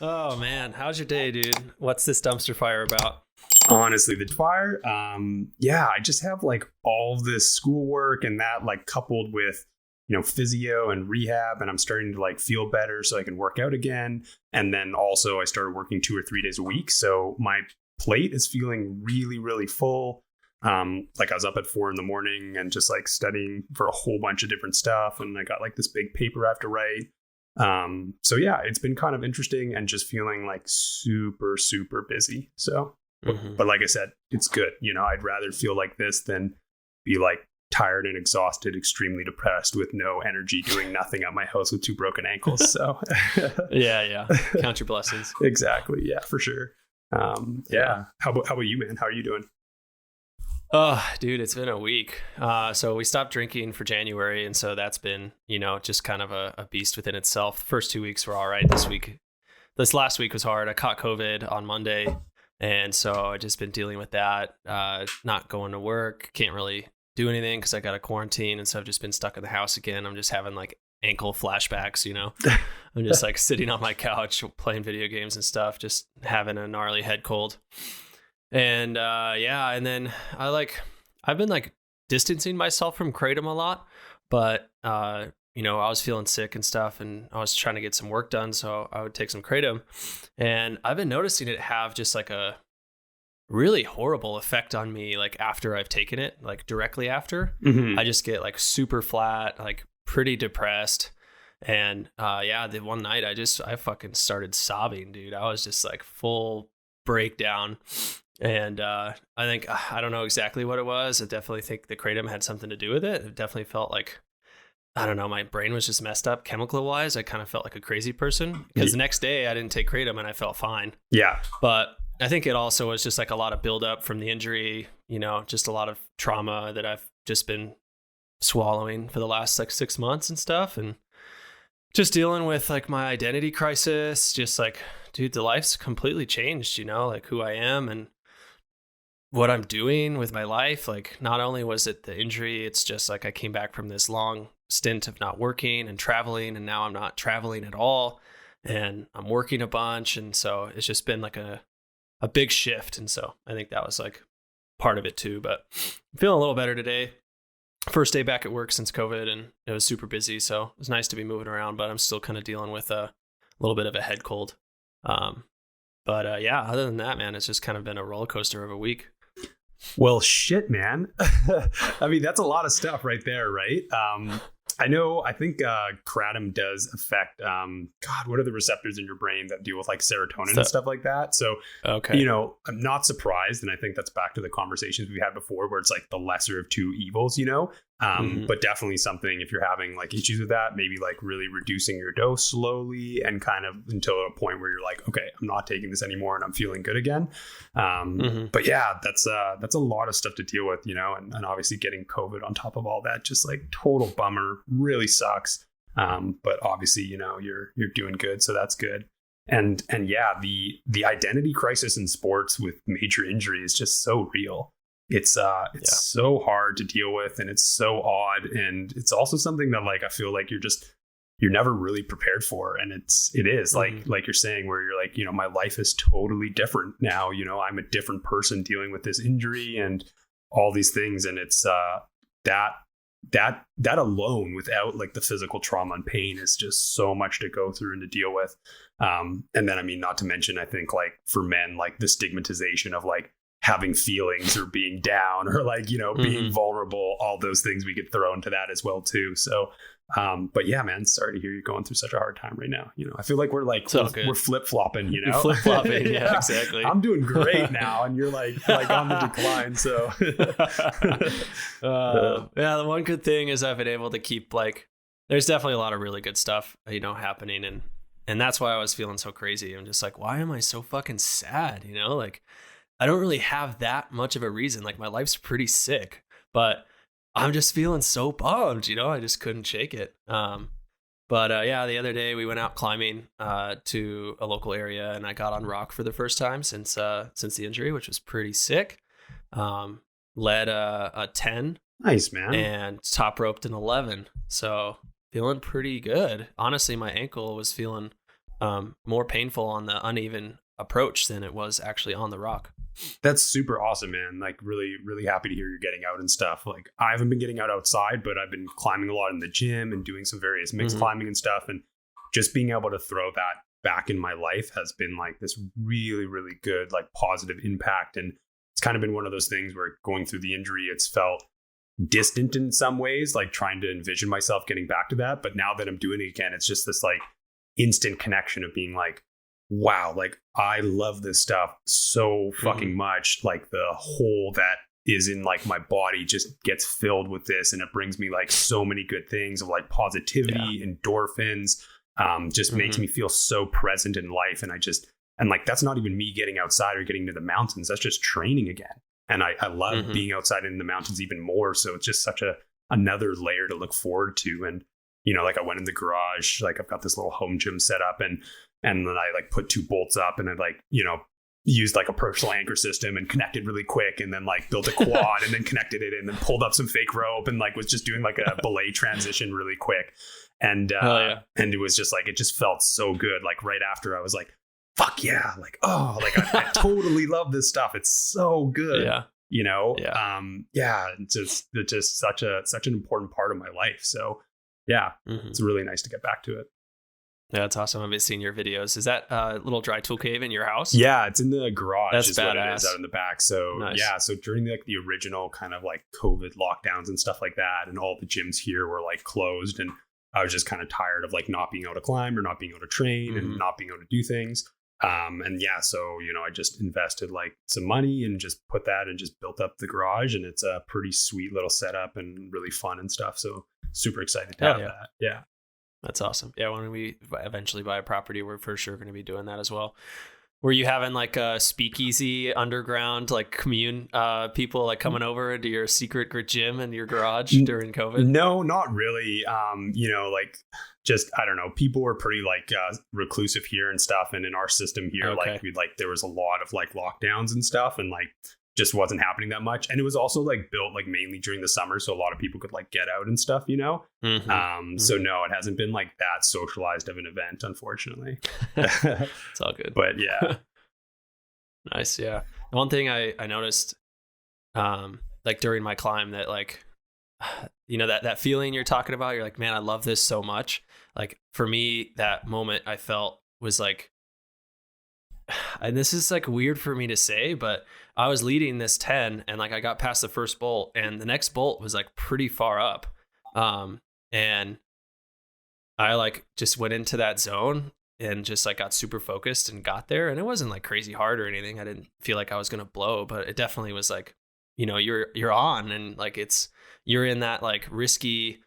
Oh man, how's your day, dude? What's this dumpster fire about? Honestly, the fire, yeah, I just have like all of this schoolwork and that like coupled with, physio and rehab, and I'm starting to like feel better so I can work out again. And then also I started working 2 or 3 days a week. So my plate is feeling really, really full. Like I was up at 4 a.m. and just like studying for a whole bunch of different stuff. And I got like this big paper I have to write. So yeah, it's been kind of interesting and just feeling like super, super busy. So, but like I said, it's good. I'd rather feel like this than be like tired and exhausted, extremely depressed with no energy, doing nothing at my house with 2 broken ankles. So Yeah. Count your blessings. exactly. Yeah, for sure. Yeah. How about you, man? How are you doing? Oh, dude, it's been a week. So we stopped drinking for January. And so that's been, just kind of a beast within itself. The first 2 weeks were all right. This last week was hard. I caught COVID on Monday. And so I just been dealing with that, not going to work, can't really do anything because I got a quarantine. And so I've just been stuck in the house again. I'm just having like ankle flashbacks, I'm just like sitting on my couch playing video games and stuff, just having a gnarly head cold. And and then I've been like distancing myself from kratom a lot, but I was feeling sick and stuff, and I was trying to get some work done, so I would take some kratom, and I've been noticing it have just like a really horrible effect on me, like after I've taken it, like directly after. I just get like super flat, like pretty depressed. And the one night I fucking started sobbing, dude. I was just like full breakdown. And I don't know exactly what it was. I definitely think the kratom had something to do with it. It definitely felt like, I don't know, my brain was just messed up chemical wise. I kind of felt like a crazy person because the next day I didn't take kratom and I felt fine. Yeah. But I think it also was just like a lot of buildup from the injury, just a lot of trauma that I've just been swallowing for the last like 6 months and stuff. And just dealing with like my identity crisis, just like, dude, the life's completely changed, like who I am and what I'm doing with my life. Like, not only was it the injury, it's just like I came back from this long stint of not working and traveling, and now I'm not traveling at all, and I'm working a bunch. And so it's just been like a big shift. And so I think that was like part of it too, but I'm feeling a little better today. First day back at work since COVID, and it was super busy. So it was nice to be moving around, but I'm still kind of dealing with a little bit of a head cold. Other than that, man, it's just kind of been a roller coaster of a week. Well, shit, man. I mean, that's a lot of stuff right there, right? I think kratom does affect, what are the receptors in your brain that deal with like serotonin and stuff like that? So, okay. I'm not surprised. And I think that's back to the conversations we had before where it's like the lesser of two evils, but definitely something, if you're having like issues with that, maybe like really reducing your dose slowly and kind of until a point where you're like, okay, I'm not taking this anymore and I'm feeling good again. But yeah, that's a lot of stuff to deal with, and obviously getting COVID on top of all that, just like total bummer, really sucks. But obviously, you're doing good. So that's good. And yeah, the identity crisis in sports with major injury is just so real. It's so hard to deal with, and it's so odd. And it's also something that like, I feel like you're never really prepared for. And it is like you're saying, where you're like, my life is totally different now. I'm a different person dealing with this injury and all these things. And it's that alone, without like the physical trauma and pain, is just so much to go through and to deal with. And then, I mean, not to mention, I think like for men, like the stigmatization of like having feelings or being down or like, being vulnerable, all those things we could throw into that as well too. So, but yeah, man, sorry to hear you're going through such a hard time right now. I feel like we're flip flopping, Flip flopping. Yeah, exactly. I'm doing great now. And you're like on the decline. So, the one good thing is I've been able to keep like, there's definitely a lot of really good stuff, happening. And that's why I was feeling so crazy. I'm just like, why am I so fucking sad? Like, I don't really have that much of a reason. Like, my life's pretty sick, but I'm just feeling so bummed, I just couldn't shake it. The other day we went out climbing to a local area, and I got on rock for the first time since the injury, which was pretty sick. Led a 10. Nice, man. And top roped an 11. So feeling pretty good. Honestly, my ankle was feeling more painful on the uneven approach than it was actually on the rock. That's super awesome, man. Like really, really happy to hear you're getting out and stuff. Like I haven't been getting out outside, but I've been climbing a lot in the gym and doing some various mixed climbing and stuff. And just being able to throw that back in my life has been like this really, really good, like positive impact. And it's kind of been one of those things where going through the injury, it's felt distant in some ways, like trying to envision myself getting back to that. But now that I'm doing it again, it's just this like instant connection of being like, wow, like I love this stuff so fucking much. Like the hole that is in like my body just gets filled with this, and it brings me like so many good things of like positivity, endorphins, just makes me feel so present in life. And like that's not even me getting outside or getting to the mountains. That's just training again. And I love being outside in the mountains even more. So it's just such another layer to look forward to. And you know, like I went in the garage, like I've got this little home gym set up, and then I like put 2 bolts up, and I like, you know, used like a personal anchor system and connected really quick, and then like built a quad and then connected it in and pulled up some fake rope and like was just doing like a belay transition really quick. And and it was just like, it just felt so good. Like right after I was like, fuck yeah. Like, oh, like I totally love this stuff. It's so good. Yeah. You know? Yeah. It's just such an important part of my life. So yeah, it's really nice to get back to it. Yeah, that's awesome. I've been seeing your videos. Is that a little dry tool cave in your house? Yeah, it's in the garage. That's is badass. what it is out in the back. So nice. Yeah, so during the original kind of like COVID lockdowns and stuff like that, and all the gyms here were like closed, and I was just kind of tired of like not being able to climb or not being able to train and not being able to do things. And yeah, so, you know, I just invested like some money and just put that and just built up the garage, and it's a pretty sweet little setup and really fun and stuff. So super excited to have that. Yeah. That's awesome. Yeah, when we eventually buy a property, we're for sure going to be doing that as well. Were you having like a speakeasy underground, like commune people like coming over to your secret gym in your garage during COVID? No, not really. You know, like just, I don't know, people were pretty like reclusive here and stuff. And in our system here, there was a lot of like lockdowns and stuff, and like just wasn't happening that much. And it was also like built like mainly during the summer, so a lot of people could like get out and stuff, you know. So no, it hasn't been like that socialized of an event, unfortunately. It's all good. But yeah. Nice. Yeah. One thing I noticed like during my climb, that like, you know, that feeling you're talking about, you're like, man, I love this so much. Like for me, that moment I felt was like, and this is like weird for me to say, but I was leading this 10, and like I got past the first bolt, and the next bolt was like pretty far up. And I like just went into that zone and just like got super focused and got there. And it wasn't like crazy hard or anything. I didn't feel like I was going to blow, but it definitely was like, you know, you're on, and like you're in that like risky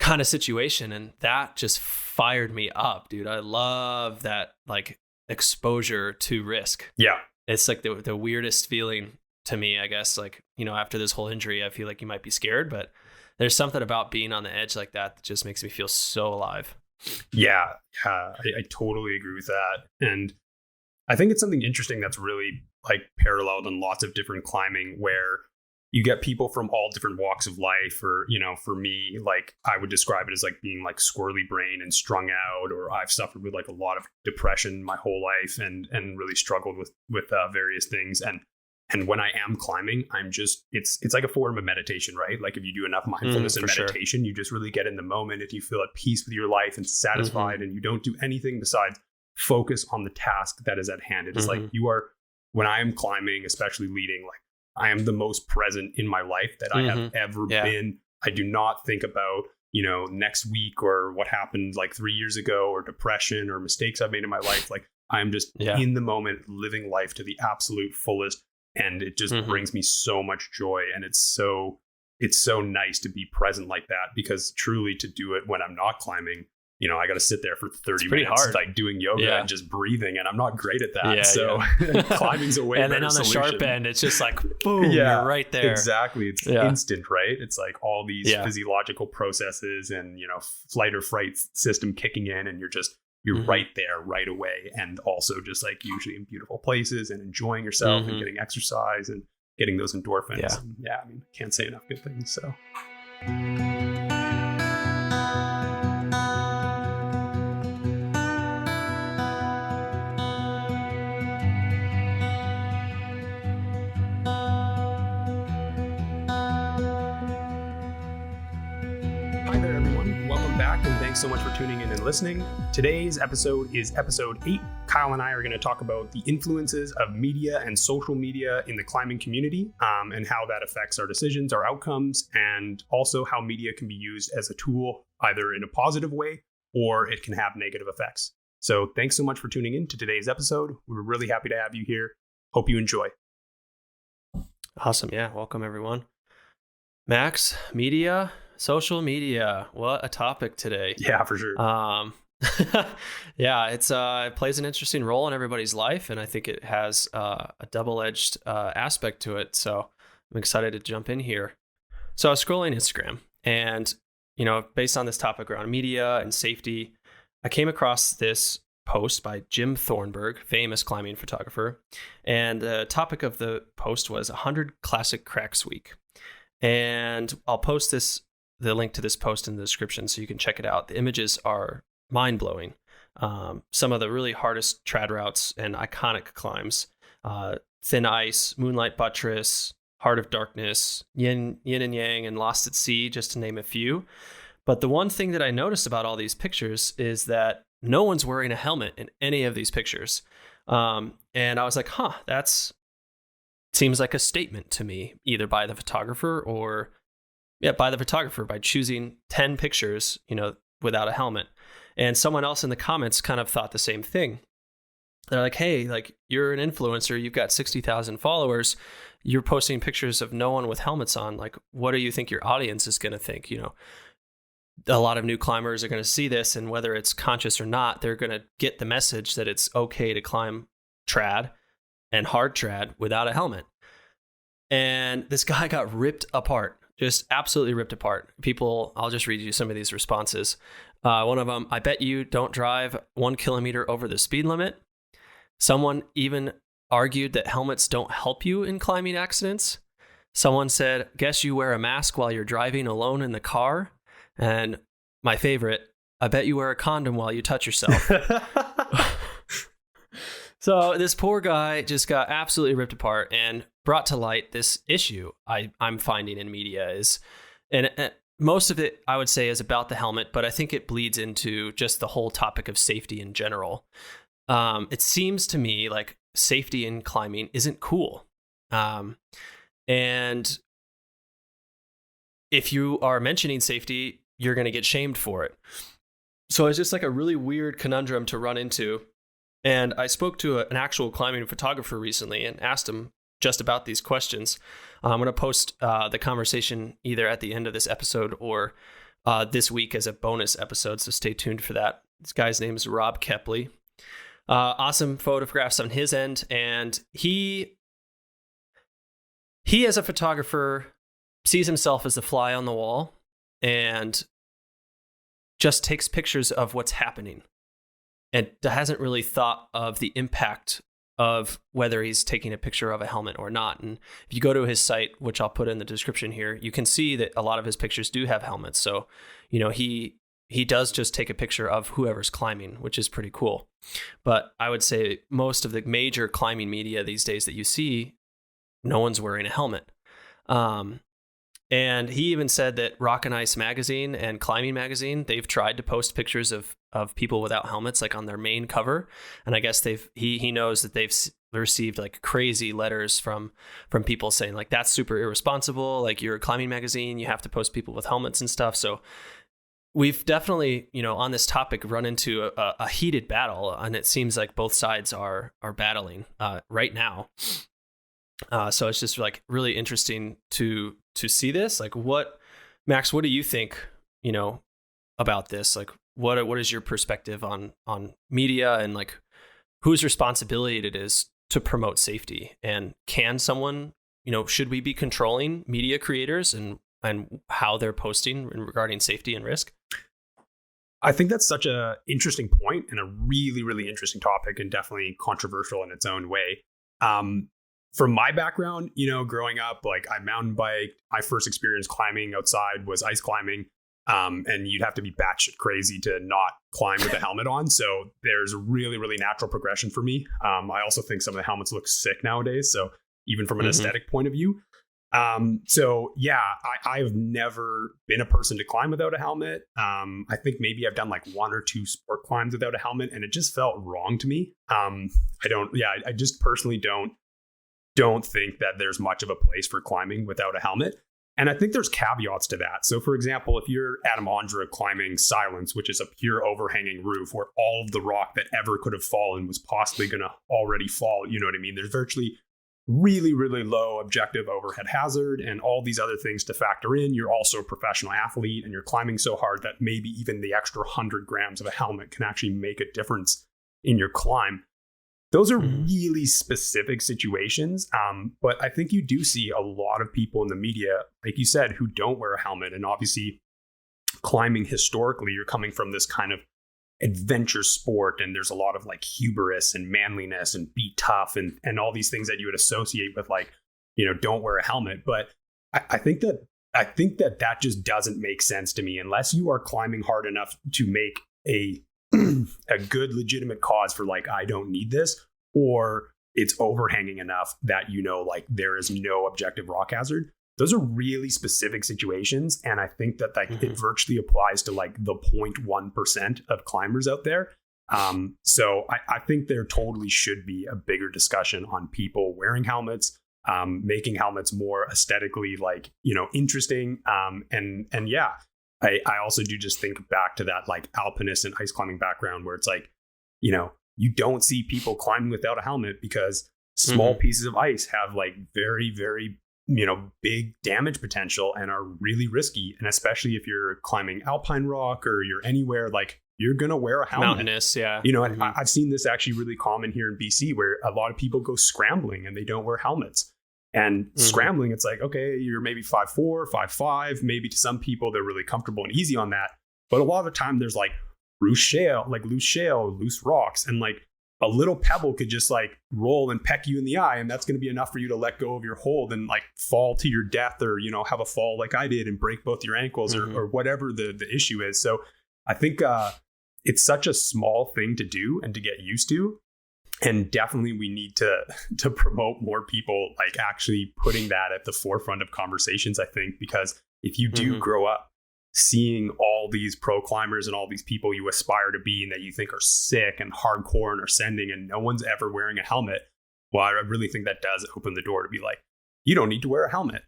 kind of situation. And that just fired me up, dude. I love that like exposure to risk. Yeah. It's like the weirdest feeling to me, I guess. Like, you know, after this whole injury, I feel like you might be scared, but there's something about being on the edge like that just makes me feel so alive. Yeah, I totally agree with that. And I think it's something interesting that's really like paralleled in lots of different climbing, where you get people from all different walks of life. Or, you know, for me, like I would describe it as like being like squirrely brain and strung out, or I've suffered with like a lot of depression my whole life and really struggled with various things. And when I am climbing, I'm just, it's like a form of meditation, right? Like if you do enough mindfulness and meditation, you just really get in the moment, and you feel at peace with your life and satisfied, and you don't do anything besides focus on the task that is at hand. It's like when I am climbing, especially leading, like I am the most present in my life that I have ever been. I do not think about, you know, next week or what happened like 3 years ago, or depression or mistakes I've made in my life. Like I'm just in the moment, living life to the absolute fullest. And it just brings me so much joy. And it's so nice to be present like that, because truly to do it when I'm not climbing, you know, I got to sit there for 30 minutes, hard. Like doing yoga and just breathing. And I'm not great at that. climbing's a way better And then on the solution. sharp end, it's just like, boom, you're right there. Exactly. It's instant, right? It's like all these physiological processes and, you know, flight or fright system kicking in, and you're right there right away. And also just like usually in beautiful places and enjoying yourself and getting exercise and getting those endorphins. Yeah. I mean, can't say enough good things. So. Thanks so much for tuning in and listening. Today's episode is episode 8. Kyle and I are going to talk about the influences of media and social media in the climbing community, and how that affects our decisions, our outcomes, and also how media can be used as a tool, either in a positive way or it can have negative effects. So thanks so much for tuning in to today's episode. We're really happy to have you here. Hope you enjoy. Awesome. Yeah. Welcome, everyone. Max, media, social media. What a topic today. Yeah, for sure. Yeah, it plays an interesting role in everybody's life, and I think it has a double-edged aspect to it. So I'm excited to jump in here. So I was scrolling Instagram, and based on this topic around media and safety, I came across this post by Jim Thornburg, famous climbing photographer, and the topic of the post was 100 Classic Cracks Week. And I'll post the link to this post in the description so you can check it out. The images are mind-blowing. Some of the really hardest trad routes and iconic climbs, Thin Ice, Moonlight Buttress, Heart of Darkness, Yin and Yang, and Lost at Sea, just to name a few. But the one thing that I noticed about all these pictures is that no one's wearing a helmet in any of these pictures. And I was like, that seems like a statement to me, either by the photographer or by choosing 10 pictures, without a helmet. And someone else in the comments kind of thought the same thing. They're like, hey, you're an influencer, you've got 60,000 followers, you're posting pictures of no one with helmets on. Like, what do you think your audience is going to think? A lot of new climbers are going to see this, and whether it's conscious or not, they're going to get the message that it's okay to climb trad and hard trad without a helmet. And this guy got ripped apart, just absolutely ripped apart. People, I'll just read you some of these responses. One of them, I bet you don't drive 1 kilometer over the speed limit. Someone even argued that helmets don't help you in climbing accidents. Someone said, guess you wear a mask while you're driving alone in the car. And my favorite, I bet you wear a condom while you touch yourself. So this poor guy just got absolutely ripped apart and brought to light this issue I'm finding in media is, and most of it I would say is about the helmet, but I think it bleeds into just the whole topic of safety in general. It seems to me like safety in climbing isn't cool. And if you are mentioning safety, you're going to get shamed for it. So it's just like a really weird conundrum to run into. And I spoke to an actual climbing photographer recently and asked him just about these questions. I'm going to post the conversation either at the end of this episode or this week as a bonus episode, so stay tuned for that. This guy's name is Rob Kepley. Awesome photographs on his end, and he as a photographer sees himself as the fly on the wall and just takes pictures of what's happening and hasn't really thought of the impact of whether he's taking a picture of a helmet or not. And if you go to his site, which I'll put in the description here, you can see that a lot of his pictures do have helmets. So, he does just take a picture of whoever's climbing, which is pretty cool. But I would say most of the major climbing media these days that you see, no one's wearing a helmet. And he even said that Rock and Ice magazine and Climbing magazine, they've tried to post pictures of people without helmets, like on their main cover. And I guess he knows that they've received like crazy letters from people saying like, that's super irresponsible. Like, you're a climbing magazine, you have to post people with helmets and stuff. So we've definitely, on this topic, run into a heated battle, and it seems like both sides are battling right now. So it's just like really interesting to see this. Like, Max, what do you think, about this? Like, what is your perspective on media and like whose responsibility it is to promote safety? And can someone, should we be controlling media creators and how they're posting regarding safety and risk? I think that's such a interesting point and a really, really interesting topic, and definitely controversial in its own way. From my background, growing up, like, I mountain biked. My first experience climbing outside was ice climbing. And you'd have to be batshit crazy to not climb with a helmet on. So there's a really, really natural progression for me. I also think some of the helmets look sick nowadays. So even from an aesthetic point of view, So yeah, I've never been a person to climb without a helmet. I think maybe I've done like one or two sport climbs without a helmet, and it just felt wrong to me. I just personally don't think that there's much of a place for climbing without a helmet. And I think there's caveats to that. So for example, if you're Adam Ondra climbing Silence, which is a pure overhanging roof where all of the rock that ever could have fallen was possibly going to already fall, you know what I mean? There's virtually really, really low objective overhead hazard and all these other things to factor in. You're also a professional athlete and you're climbing so hard that maybe even the extra 100 grams of a helmet can actually make a difference in your climb. Those are really specific situations. But I think you do see a lot of people in the media, like you said, who don't wear a helmet. And obviously climbing historically, you're coming from this kind of adventure sport, and there's a lot of like hubris and manliness and be tough and all these things that you would associate with like, don't wear a helmet. But I think that just doesn't make sense to me unless you are climbing hard enough to make a good legitimate cause for like, I don't need this, or it's overhanging enough that like there is no objective rock hazard. Those are really specific situations. And I think that it virtually applies to like the 0.1% of climbers out there. So I think there totally should be a bigger discussion on people wearing helmets, making helmets more aesthetically like, interesting. And yeah, I also do just think back to that like alpinist and ice climbing background where it's like, you don't see people climbing without a helmet because small pieces of ice have like very, very big damage potential and are really risky. And especially if you're climbing alpine rock or you're anywhere, like you're going to wear a helmet. Mountainous, yeah. And I've seen this actually really common here in BC where a lot of people go scrambling and they don't wear helmets. And scrambling, it's like, okay, you're maybe 5'4", 5'5", maybe to some people, they're really comfortable and easy on that. But a lot of the time there's like loose shale, loose rocks. And like a little pebble could just like roll and peck you in the eye. And that's going to be enough for you to let go of your hold and like fall to your death or, have a fall like I did and break both your ankles or whatever the issue is. So I think it's such a small thing to do and to get used to. And definitely we need to promote more people like actually putting that at the forefront of conversations, I think, because if you do grow up seeing all these pro climbers and all these people you aspire to be and that you think are sick and hardcore and ascending and no one's ever wearing a helmet, well, I really think that does open the door to be like, you don't need to wear a helmet.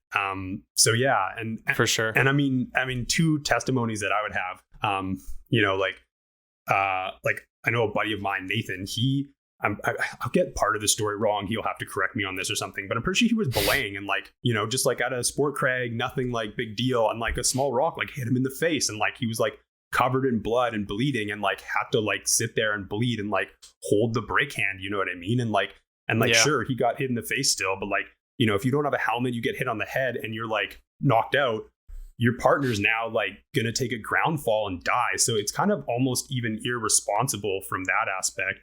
So yeah, and for sure. And I mean, two testimonies that I would have, like I know a buddy of mine, Nathan, I'll get part of the story wrong. He'll have to correct me on this or something, but I'm pretty sure he was belaying and like, just like at a sport crag, nothing like big deal. And like a small rock, like hit him in the face. And like, he was like covered in blood and bleeding and like had to like sit there and bleed and like hold the brake hand. You know what I mean? And yeah. Sure, he got hit in the face still, but like, if you don't have a helmet, you get hit on the head and you're like knocked out, your partner's now like going to take a ground fall and die. So it's kind of almost even irresponsible from that aspect.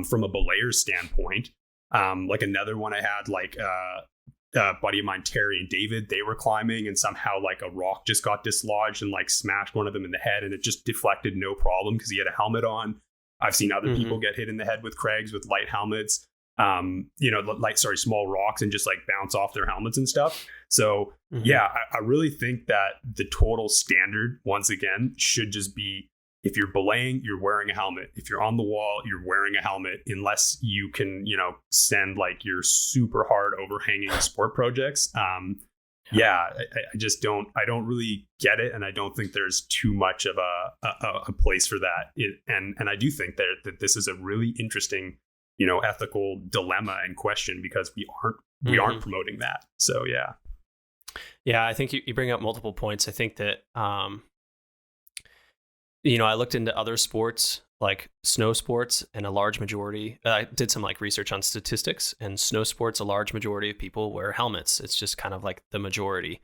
From a belayer's standpoint. Like another one I had, like a buddy of mine, Terry and David, they were climbing and somehow like a rock just got dislodged and like smashed one of them in the head and it just deflected no problem because he had a helmet on. I've seen other people get hit in the head with crags with light helmets, small rocks and just like bounce off their helmets and stuff. So yeah, I really think that the total standard, once again, should just be, if you're belaying, you're wearing a helmet. If you're on the wall, you're wearing a helmet, unless you can, send like your super hard overhanging sport projects. I just don't really get it. And I don't think there's too much of a place for that. And I do think that this is a really interesting, ethical dilemma and question because we aren't promoting that. So, yeah. Yeah, I think you bring up multiple points. I think that, I looked into other sports like snow sports, and a large majority, I did some like research on statistics, and snow sports, a large majority of people wear helmets. It's just kind of like the majority.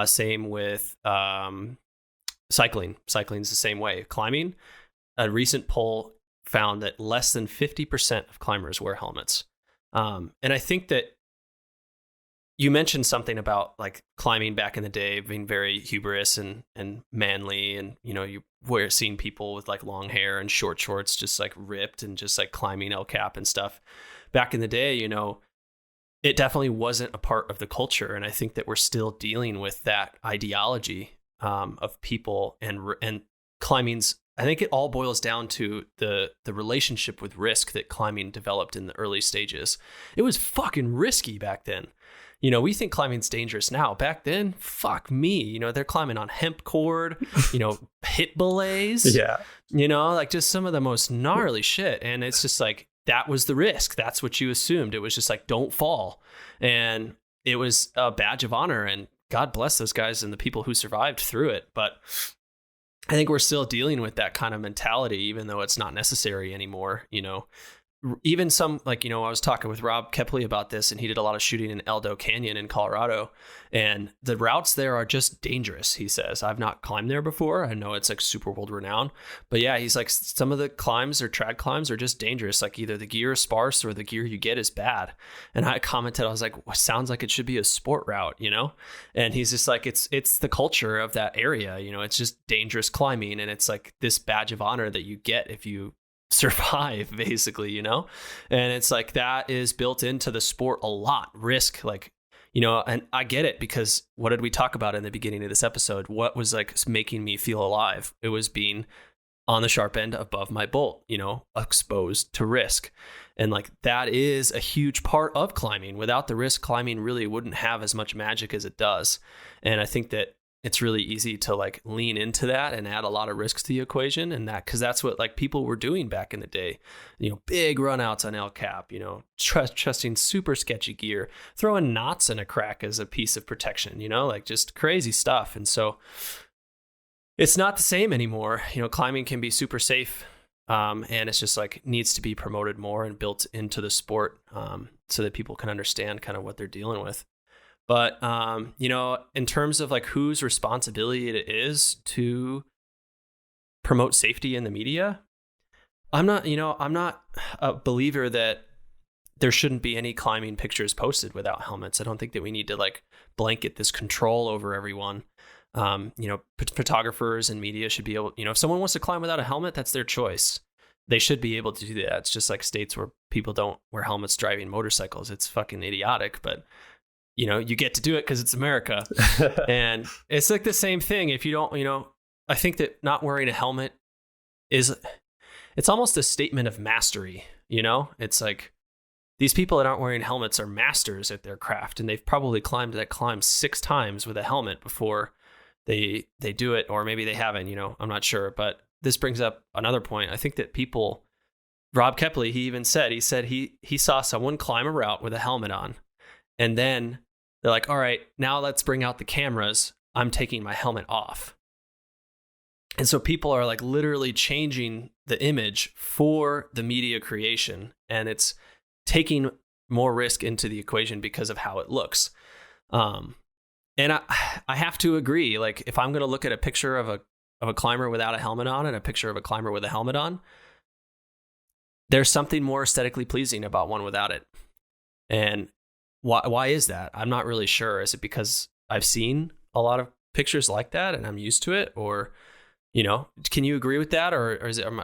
Same with cycling. Cycling's the same way. Climbing, a recent poll found that less than 50% of climbers wear helmets. And I think that you mentioned something about like climbing back in the day being very hubris and manly, and you were seeing people with like long hair and short shorts just like ripped and just like climbing El Cap and stuff. Back in the day, it definitely wasn't a part of the culture. And I think that we're still dealing with that ideology of people and climbing's. I think it all boils down to the relationship with risk that climbing developed in the early stages. It was fucking risky back then. You know, we think climbing's dangerous now. Back then, fuck me. You know, they're climbing on hemp cord, you know, hit belays. Yeah. You know, like just some of the most gnarly shit. And it's just like, that was the risk. That's what you assumed. It was just like, don't fall. And it was a badge of honor. And God bless those guys and the people who survived through it. But I think we're still dealing with that kind of mentality, even though it's not necessary anymore. You know, even some, like, you know, I was talking with Rob Kepley about this, and he did a lot of shooting in Eldo Canyon in Colorado, and the routes there are just dangerous. He says, I've not climbed there before. I know it's like super world renowned, but yeah, he's like, some of the climbs or trad climbs are just dangerous. Like either the gear is sparse or the gear you get is bad. And I commented, I was like, well, sounds like it should be a sport route, you know? And he's just like, it's the culture of that area. You know, it's just dangerous climbing. And it's like this badge of honor that you get if you survive, basically, you know? And it's like, that is built into the sport a lot. Risk, like, you know, and I get it, because what did we talk about in the beginning of this episode? What was like making me feel alive? It was being on the sharp end above my bolt, you know, exposed to risk. And like, that is a huge part of climbing. Without the risk, climbing really wouldn't have as much magic as it does. And I think that it's really easy to like lean into that and add a lot of risks to the equation, and that, because that's what like people were doing back in the day, you know, big runouts on El Cap, you know, trusting super sketchy gear, throwing knots in a crack as a piece of protection, you know, like just crazy stuff. And so it's not the same anymore. You know, climbing can be super safe. And it's just like needs to be promoted more and built into the sport, so that people can understand kind of what they're dealing with. But, you know, in terms of like whose responsibility it is to promote safety in the media, I'm not a believer that there shouldn't be any climbing pictures posted without helmets. I don't think that we need to like blanket this control over everyone. You know, photographers and media should be able, you know, if someone wants to climb without a helmet, that's their choice. They should be able to do that. It's just like states where people don't wear helmets driving motorcycles. It's fucking idiotic, but you know, you get to do it because it's America. And it's like the same thing. If you don't, you know, I think that not wearing a helmet it's almost a statement of mastery. You know, it's like these people that aren't wearing helmets are masters at their craft, and they've probably climbed that climb 6 times with a helmet before they do it, or maybe they haven't, you know, I'm not sure. But this brings up another point. I think that people, Rob Kepley, he said he saw someone climb a route with a helmet on, and then they're like, all right, now let's bring out the cameras. I'm taking my helmet off. And so people are like literally changing the image for the media creation, and it's taking more risk into the equation because of how it looks. And I have to agree, like if I'm going to look at a picture of a climber without a helmet on and a picture of a climber with a helmet on, there's something more aesthetically pleasing about one without it. And why is that? I'm not really sure. Is it because I've seen a lot of pictures like that and I'm used to it? Or, you know, can you agree with that? Or is it, am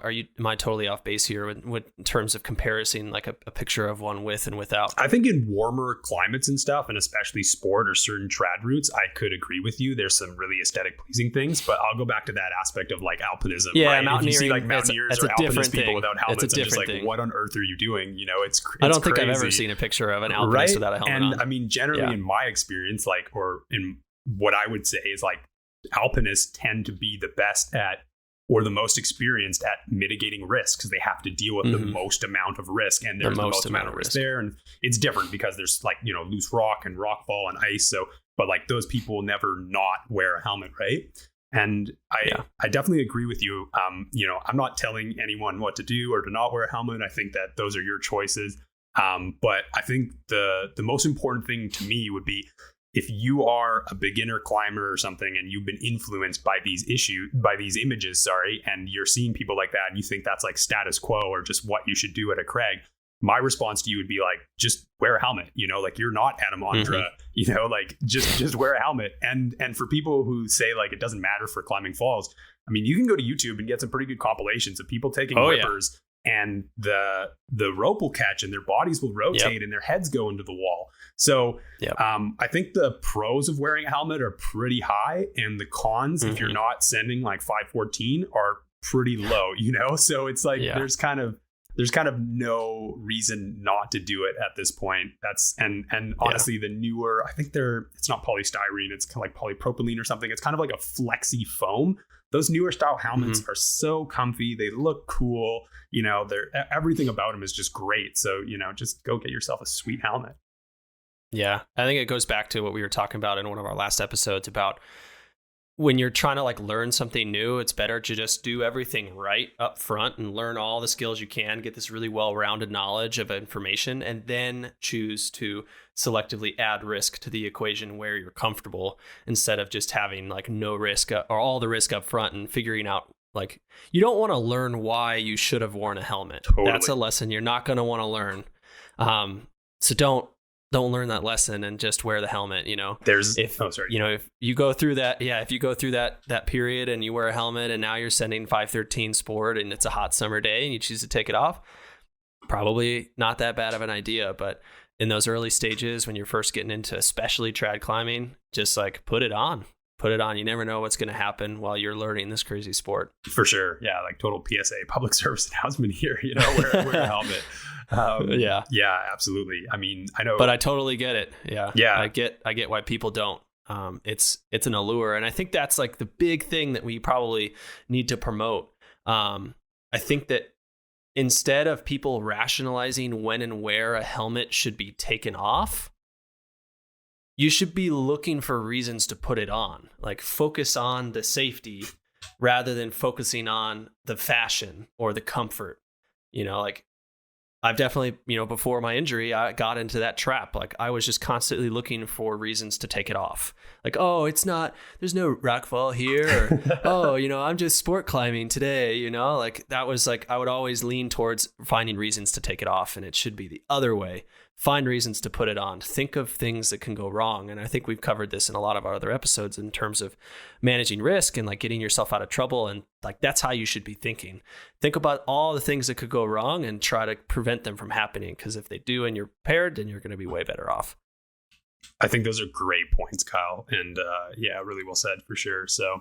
I totally off base here in terms of comparing like a picture of one with and without? I think in warmer climates and stuff, and especially sport or certain trad routes, I could agree with you. There's some really aesthetic pleasing things, but I'll go back to that aspect of like alpinism. Yeah, right? mountaineering. If you see like mountaineers or alpinist people without helmets, it's a and just like, thing. What on earth are you doing? You know, it's I don't think crazy. I've ever seen a picture of an alpinist without a helmet on. And I mean, generally in my experience, like, or in what I would say is like, alpinists tend to be the best at, or the most experienced at mitigating risk, because they have to deal with the most amount of risk, and there's the most amount of risk there. And it's different because there's like, you know, loose rock and rock fall and ice. So, but like those people never not wear a helmet, right? And I definitely agree with you. You know, I'm not telling anyone what to do or to not wear a helmet. I think that those are your choices. But I think the most important thing to me would be, if you are a beginner climber or something and you've been influenced by these images, and you're seeing people like that and you think that's like status quo or just what you should do at a crag, my response to you would be like, just wear a helmet, you know, like you're not Adam Ondra, you know, like just wear a helmet. And for people who say like it doesn't matter for climbing falls, I mean, you can go to YouTube and get some pretty good compilations of people taking rippers and the rope will catch and their bodies will rotate and their heads go into the wall. So I think the pros of wearing a helmet are pretty high, and the cons, if you're not sending like 514, are pretty low, So it's like there's kind of no reason not to do it at this point. That's and honestly, the newer, I think it's not polystyrene, it's kind of like polypropylene or something. It's kind of like a flexy foam. Those newer style helmets are so comfy. They look cool. They're everything about them is just great. So, just go get yourself a sweet helmet. Yeah. I think it goes back to what we were talking about in one of our last episodes about when you're trying to like learn something new, it's better to just do everything right up front and learn all the skills you can, get this really well-rounded knowledge of information, and then choose to selectively add risk to the equation where you're comfortable, instead of just having like no risk or all the risk up front and figuring out like, you don't want to learn why you should have worn a helmet. Totally. That's a lesson you're not going to want to learn. So don't learn that lesson and just wear the helmet. If you go through that, if you go through that period and you wear a helmet and now you're sending 513 sport and it's a hot summer day and you choose to take it off, probably not that bad of an idea. But in those early stages, when you're first getting into especially trad climbing, just like put it on. You never know what's going to happen while you're learning this crazy sport. For sure. Yeah. Like total PSA, public service announcement here, wear a helmet. Yeah, absolutely. I mean, I know, but I totally get it. Yeah. I get why people don't. It's an allure. And I think that's like the big thing that we probably need to promote. I think that instead of people rationalizing when and where a helmet should be taken off, you should be looking for reasons to put it on. Like focus on the safety rather than focusing on the fashion or the comfort. Like I've definitely, before my injury, I got into that trap. Like I was just constantly looking for reasons to take it off. Like, oh, there's no rock fall here. Or, I'm just sport climbing today, like that was like, I would always lean towards finding reasons to take it off, and it should be the other way. Find reasons to put it on. Think of things that can go wrong. And I think we've covered this in a lot of our other episodes in terms of managing risk and like getting yourself out of trouble. And like, that's how you should be thinking. Think about all the things that could go wrong and try to prevent them from happening. Because if they do and you're prepared, then you're going to be way better off. I think those are great points, Kyle. And really well said for sure. So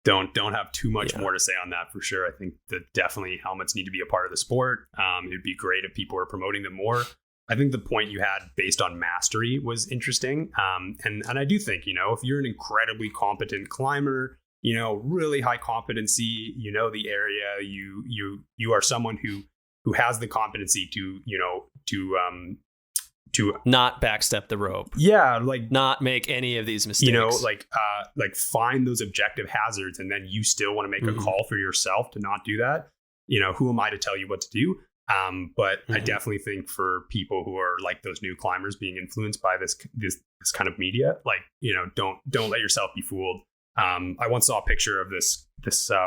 don't have too much more to say on that for sure. I think that definitely helmets need to be a part of the sport. It'd be great if people were promoting them more. I think the point you had based on mastery was interesting. And I do think, if you're an incredibly competent climber, really high competency, the area, you are someone who has the competency to not backstep the rope. Yeah. Like not make any of these mistakes. Like find those objective hazards, and then you still want to make a call for yourself to not do that. Who am I to tell you what to do? But I definitely think for people who are like those new climbers being influenced by this kind of media, like, don't let yourself be fooled. I once saw a picture of this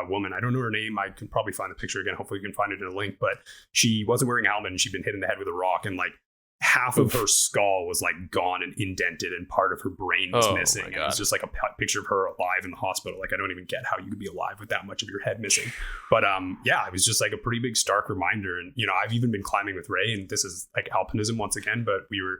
woman. I don't know her name. I can probably find the picture again. Hopefully you can find it in a link, but she wasn't wearing a helmet and she'd been hit in the head with a rock, and like half of her skull was like gone and indented, and part of her brain was missing. And it was just like a picture of her alive in the hospital. Like, I don't even get how you could be alive with that much of your head missing. But it was just like a pretty big stark reminder. And, I've even been climbing with Ray, and this is like alpinism once again, but we were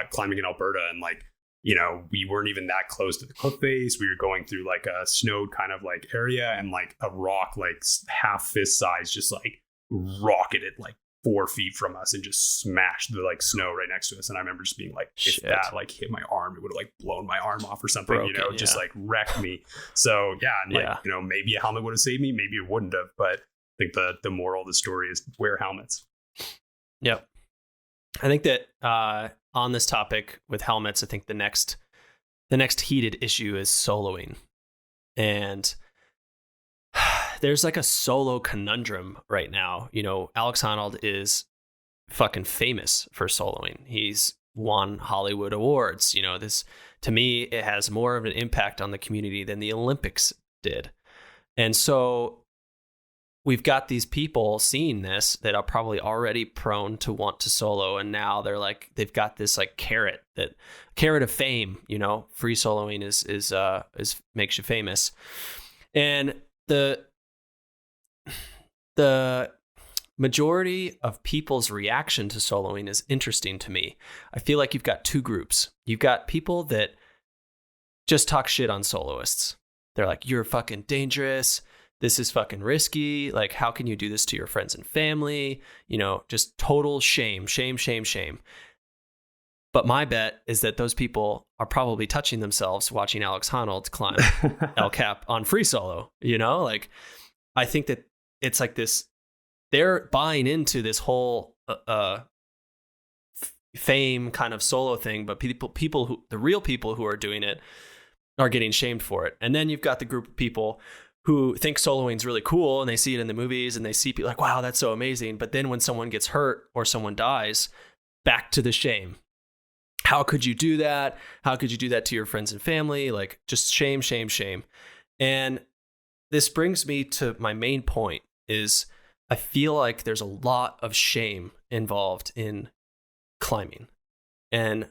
climbing in Alberta, and like, we weren't even that close to the cliff face. We were going through like a snowed kind of like area, and like a rock, like half fist size, just like rocketed like 4 feet from us and just smashed the like snow right next to us. And I remember just being like, if that like hit my arm, it would have like blown my arm off or something, just like wrecked me. So maybe a helmet would have saved me, maybe it wouldn't have, but I think the moral of the story is wear helmets. Yep. I think that on this topic with helmets, I think the next heated issue is soloing. And there's like a solo conundrum right now. Alex Honnold is fucking famous for soloing. He's won Hollywood awards. This, to me, it has more of an impact on the community than the Olympics did. And so we've got these people seeing this that are probably already prone to want to solo. And now they're like, they've got this like carrot of fame, free soloing is makes you famous. And the majority of people's reaction to soloing is interesting to me. I feel like you've got two groups. You've got people that just talk shit on soloists. They're like, you're fucking dangerous. This is fucking risky. Like, how can you do this to your friends and family? You know, just total shame, shame, shame, shame. But my bet is that those people are probably touching themselves watching Alex Honnold climb El Cap on free solo. You know, like, I think that it's like this, they're buying into this whole fame kind of solo thing, but people who, the real people who are doing it are getting shamed for it. And then you've got the group of people who think soloing's really cool and they see it in the movies and they see people like, wow, that's so amazing. But then when someone gets hurt or someone dies, back to the shame. How could you do that? How could you do that to your friends and family? Like, just shame, shame, shame. And this brings me to my main point is I feel like there's a lot of shame involved in climbing. And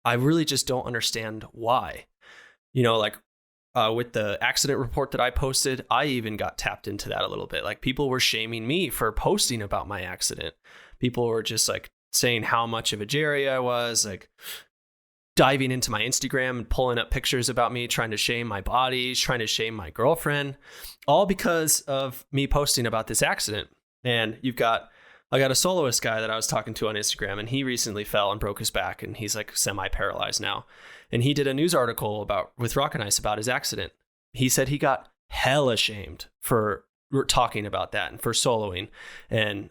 I really just don't understand why. You know, like with the accident report that I posted, I even got tapped into that a little bit. Like, people were shaming me for posting about my accident. People were just like saying how much of a Jerry I was, like diving into my Instagram and pulling up pictures about me, trying to shame my body, trying to shame my girlfriend, all because of me posting about this accident. And I got a soloist guy that I was talking to on Instagram, and he recently fell and broke his back, and he's like semi-paralyzed now. And he did a news article with Rock and Ice about his accident. He said he got hella shamed for talking about that and for soloing. And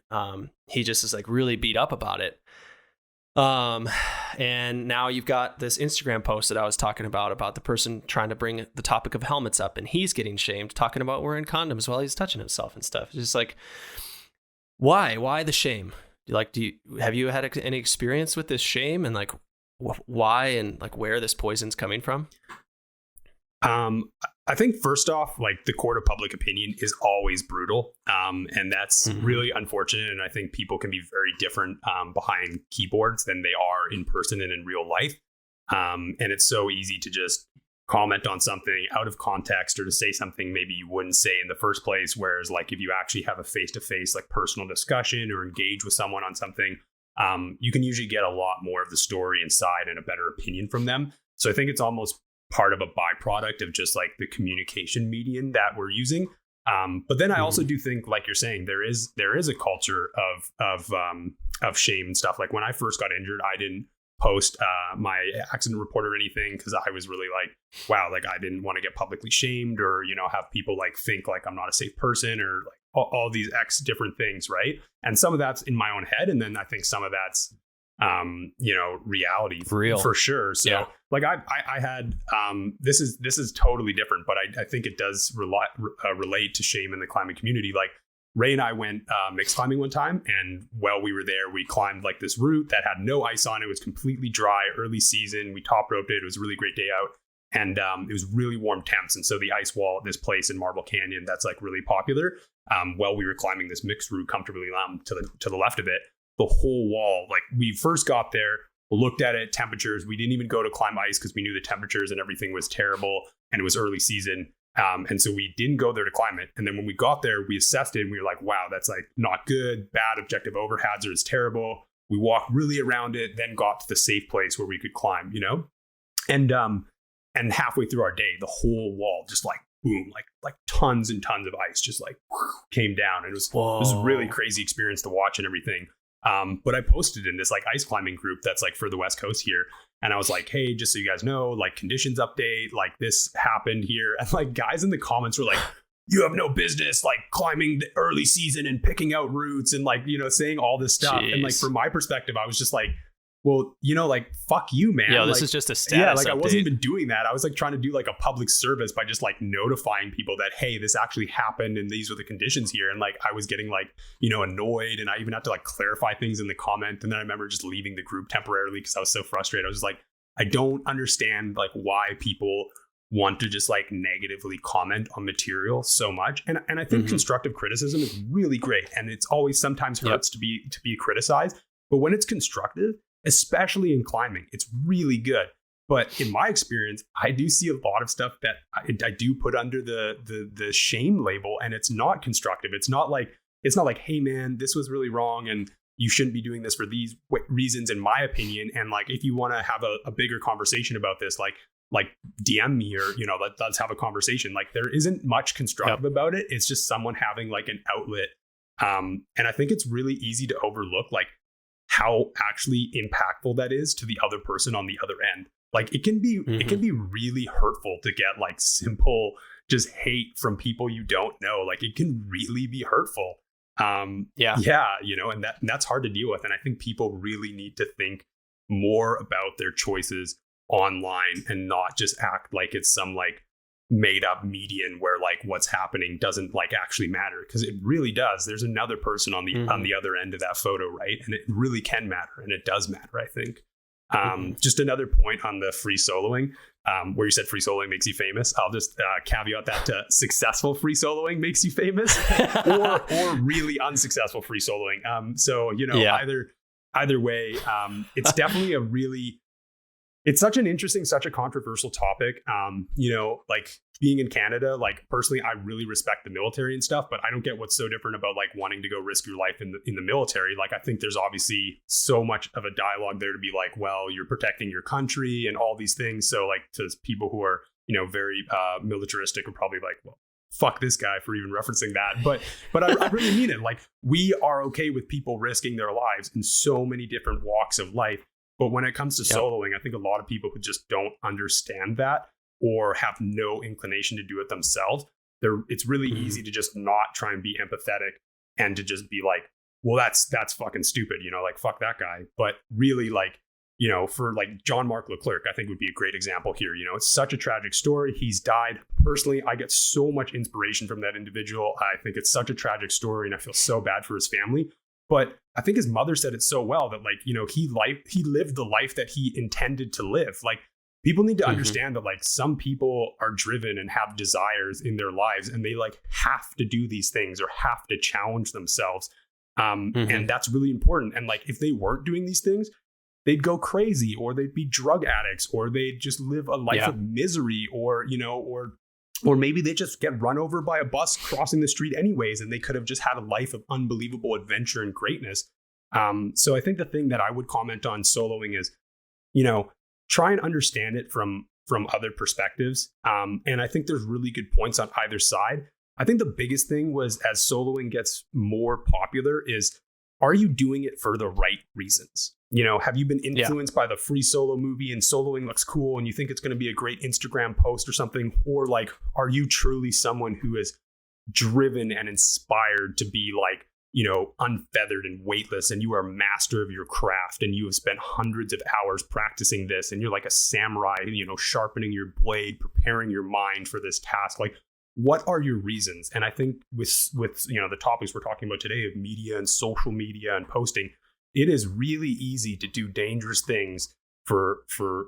he just is like really beat up about it. And now you've got this Instagram post that I was talking about the person trying to bring the topic of helmets up, and he's getting shamed talking about wearing condoms while he's touching himself and stuff. It's just like, why the shame? Have you had any experience with this shame, and like why and like where this poison's coming from? I think first off, like, the court of public opinion is always brutal. And that's really unfortunate. And I think people can be very different behind keyboards than they are in person and in real life. And it's so easy to just comment on something out of context or to say something maybe you wouldn't say in the first place. Whereas, like, if you actually have a face-to-face, like, personal discussion or engage with someone on something, you can usually get a lot more of the story inside and a better opinion from them. So I think it's almost part of a byproduct of just like the communication medium that we're using. But then I also do think, like you're saying, there is a culture of shame and stuff. Like, when I first got injured, I didn't post my accident report or anything because I was really like, wow, like, I didn't want to get publicly shamed or, you know, have people like think like I'm not a safe person or like all these X different things, right? And some of that's in my own head, and then I think some of that's you know, reality for sure. So yeah. Like I had, this is totally different, but I think it does relate to shame in the climbing community. Like, Ray and I went mixed climbing one time, and while we were there, we climbed like this route that had no ice on it. It was completely dry, early season. We top roped it. It was a really great day out, and it was really warm temps. And so the ice wall at this place in Marble Canyon that's like really popular. While we were climbing this mixed route comfortably to the left of it, the whole wall, like, we first got there, looked at it, temperatures. We didn't even go to climb ice because we knew the temperatures and everything was terrible, and it was early season. And so we didn't go there to climb it. And then when we got there, we assessed it and we were like, wow, that's like not good. Bad objective overhazard is terrible. We walked really around it, then got to the safe place where we could climb, you know? And halfway through our day, the whole wall just like boom, like tons and tons of ice just like came down. And it was a really crazy experience to watch and everything. But I posted in this like ice climbing group that's like for the West Coast here. And I was like, hey, just so you guys know, like, conditions update, like, this happened here. And like, guys in the comments were like, you have no business like climbing the early season and picking out routes and like, you know, saying all this stuff. Jeez. And like, from my perspective, I was just like, well, you know, like, fuck you, man. Yeah, this like, is just a status update. I wasn't even doing that. I was like trying to do like a public service by just like notifying people that, hey, this actually happened and these were the conditions here. And like, I was getting like, you know, annoyed, and I even had to like clarify things in the comment. And then I remember just leaving the group temporarily because I was so frustrated. I was just like, I don't understand like why people want to just like negatively comment on material so much. And I think constructive criticism is really great. And it's always sometimes hurts to be criticized. But when it's constructive, especially in climbing, it's really good. But in my experience, I do see a lot of stuff that I do put under the shame label, and it's not constructive. It's not like, hey man, this was really wrong and you shouldn't be doing this for these reasons, in my opinion. And like, if you want to have a bigger conversation about this, like DM me, or, you know, let's have a conversation. Like, there isn't much constructive about it. It's just someone having like an outlet. And I think it's really easy to overlook like how actually impactful that is to the other person on the other end. Like, it can be really hurtful to get like simple just hate from people you don't know. Like, it can really be hurtful. You know, and that's hard to deal with. And I think people really need to think more about their choices online and not just act like it's some like made up median where like what's happening doesn't like actually matter, because it really does. There's another person on the other end of that photo, right? And it really can matter, and it does matter, I think. Just another point on the free soloing, where you said free soloing makes you famous. I'll just caveat that to successful free soloing makes you famous, or really unsuccessful free soloing. So, you know, either way, it's definitely it's such an interesting, such a controversial topic. You know, like being in Canada, like personally, I really respect the military and stuff, but I don't get what's so different about like wanting to go risk your life in the military. Like, I think there's obviously so much of a dialogue there to be like, well, you're protecting your country and all these things. So like, to people who are, you know, very militaristic are probably like, well, fuck this guy for even referencing that. But I really mean it. Like, we are okay with people risking their lives in so many different walks of life. But when it comes to soloing, I think a lot of people who just don't understand that or have no inclination to do it themselves, it's really easy to just not try and be empathetic and to just be like, well, that's fucking stupid, you know, like, fuck that guy. But really, like, you know, for like John Mark Leclerc, I think would be a great example here. You know, it's such a tragic story. He's died. Personally, I get so much inspiration from that individual. I think it's such a tragic story, and I feel so bad for his family. But I think his mother said it so well that, like, you know, he lived the life that he intended to live. Like, people need to understand that, like, some people are driven and have desires in their lives, and they like have to do these things or have to challenge themselves. And that's really important. And like, if they weren't doing these things, they'd go crazy, or they'd be drug addicts, or they'd just live a life of misery, or, you know, or maybe they just get run over by a bus crossing the street anyways, and they could have just had a life of unbelievable adventure and greatness. So I think the thing that I would comment on soloing is, you know, try and understand it from other perspectives. And I think there's really good points on either side. I think the biggest thing was, as soloing gets more popular, is, are you doing it for the right reasons? You know, have you been influenced by the Free Solo movie and soloing looks cool and you think it's going to be a great Instagram post or something? Or like, are you truly someone who is driven and inspired to be like, you know, unfeathered and weightless, and you are a master of your craft and you have spent hundreds of hours practicing this, and you're like a samurai, you know, sharpening your blade, preparing your mind for this task? Like, what are your reasons? And I think with you know, the topics we're talking about today of media and social media and posting, it is really easy to do dangerous things for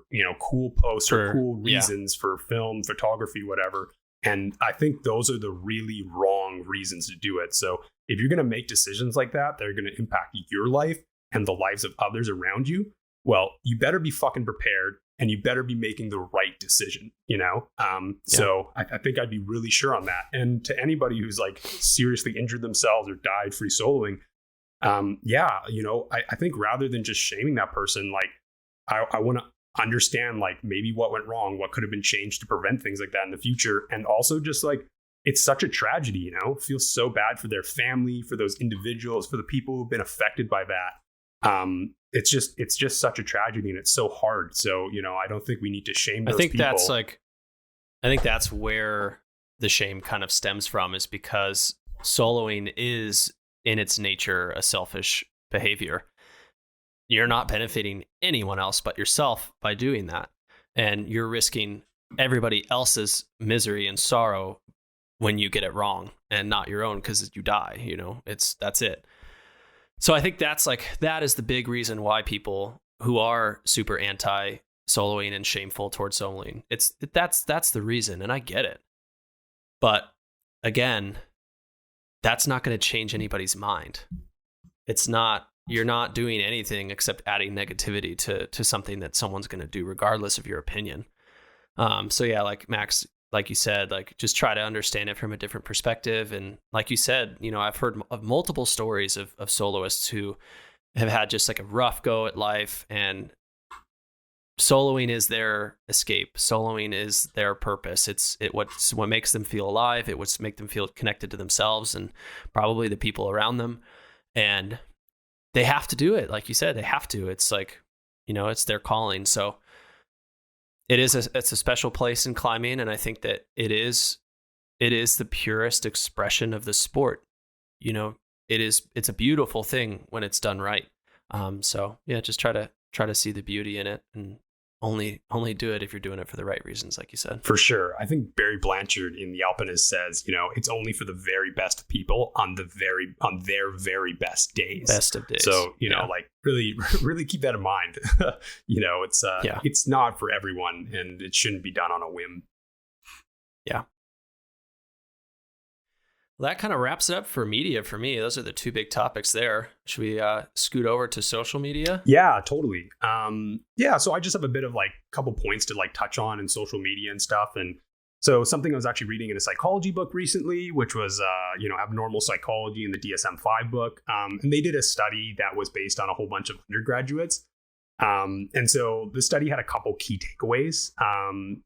you know, cool posts or cool reasons, for film, photography, whatever. And I think those are the really wrong reasons to do it. So if you're going to make decisions like that, they're going to impact your life and the lives of others around you, well, you better be fucking prepared, and you better be making the right decision, you know? So I think I'd be really sure on that. And to anybody who's like seriously injured themselves or died free soloing, you know, I think rather than just shaming that person, like, I want to understand like maybe what went wrong, what could have been changed to prevent things like that in the future. And also just like, it's such a tragedy, you know, it feels so bad for their family, for those individuals, for the people who've been affected by that. It's just such a tragedy, and it's so hard. So, you know, I don't think we need to shame those people. I think that's where the shame kind of stems from, is because soloing is in its nature a selfish behavior. You're not benefiting anyone else but yourself by doing that. And you're risking everybody else's misery and sorrow when you get it wrong, and not your own, because you die, you know, that's it. So I think that is the big reason why people who are super anti soloing and shameful towards soloing, that's the reason. And I get it. But again, that's not going to change anybody's mind. It's not you're not doing anything except adding negativity to something that someone's going to do regardless of your opinion. So yeah, like Max, like you said, like just try to understand it from a different perspective. And like you said, you know, I've heard of multiple stories of soloists who have had just like a rough go at life, and soloing is their escape. Soloing is their purpose. It's what makes them feel alive. It would make them feel connected to themselves and probably the people around them. And they have to do it. Like you said, they have to. It's like, you know, it's their calling. So it's a special place in climbing. And I think that it is the purest expression of the sport. You know, it's a beautiful thing when it's done right. So yeah, just try to see the beauty in it, and only do it if you're doing it for the right reasons, like you said. For sure. I think Barry Blanchard in The Alpinist says, you know, it's only for the very best people on their very best days. Best of days. So, you know, like really keep that in mind. You know, it's not for everyone, and it shouldn't be done on a whim. Yeah. Well, that kind of wraps it up for media for me. Those are the two big topics there. Should we scoot over to social media? Yeah, totally. So I just have a bit of like a couple points to like touch on in social media and stuff. And so something I was actually reading in a psychology book recently, which was, Abnormal Psychology in the DSM-5 book. And they did a study that was based on a whole bunch of undergraduates. And so the study had a couple key takeaways.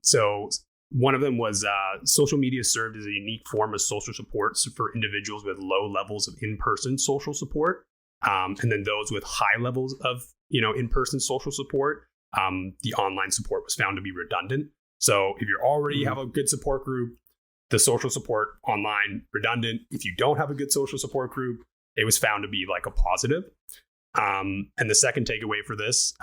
So one of them was social media served as a unique form of social support for individuals with low levels of in-person social support. And then those with high levels of, you know, in-person social support, the online support was found to be redundant. So if you already have a good support group, the social support online, redundant. If you don't have a good social support group, it was found to be like a positive. And the second takeaway for this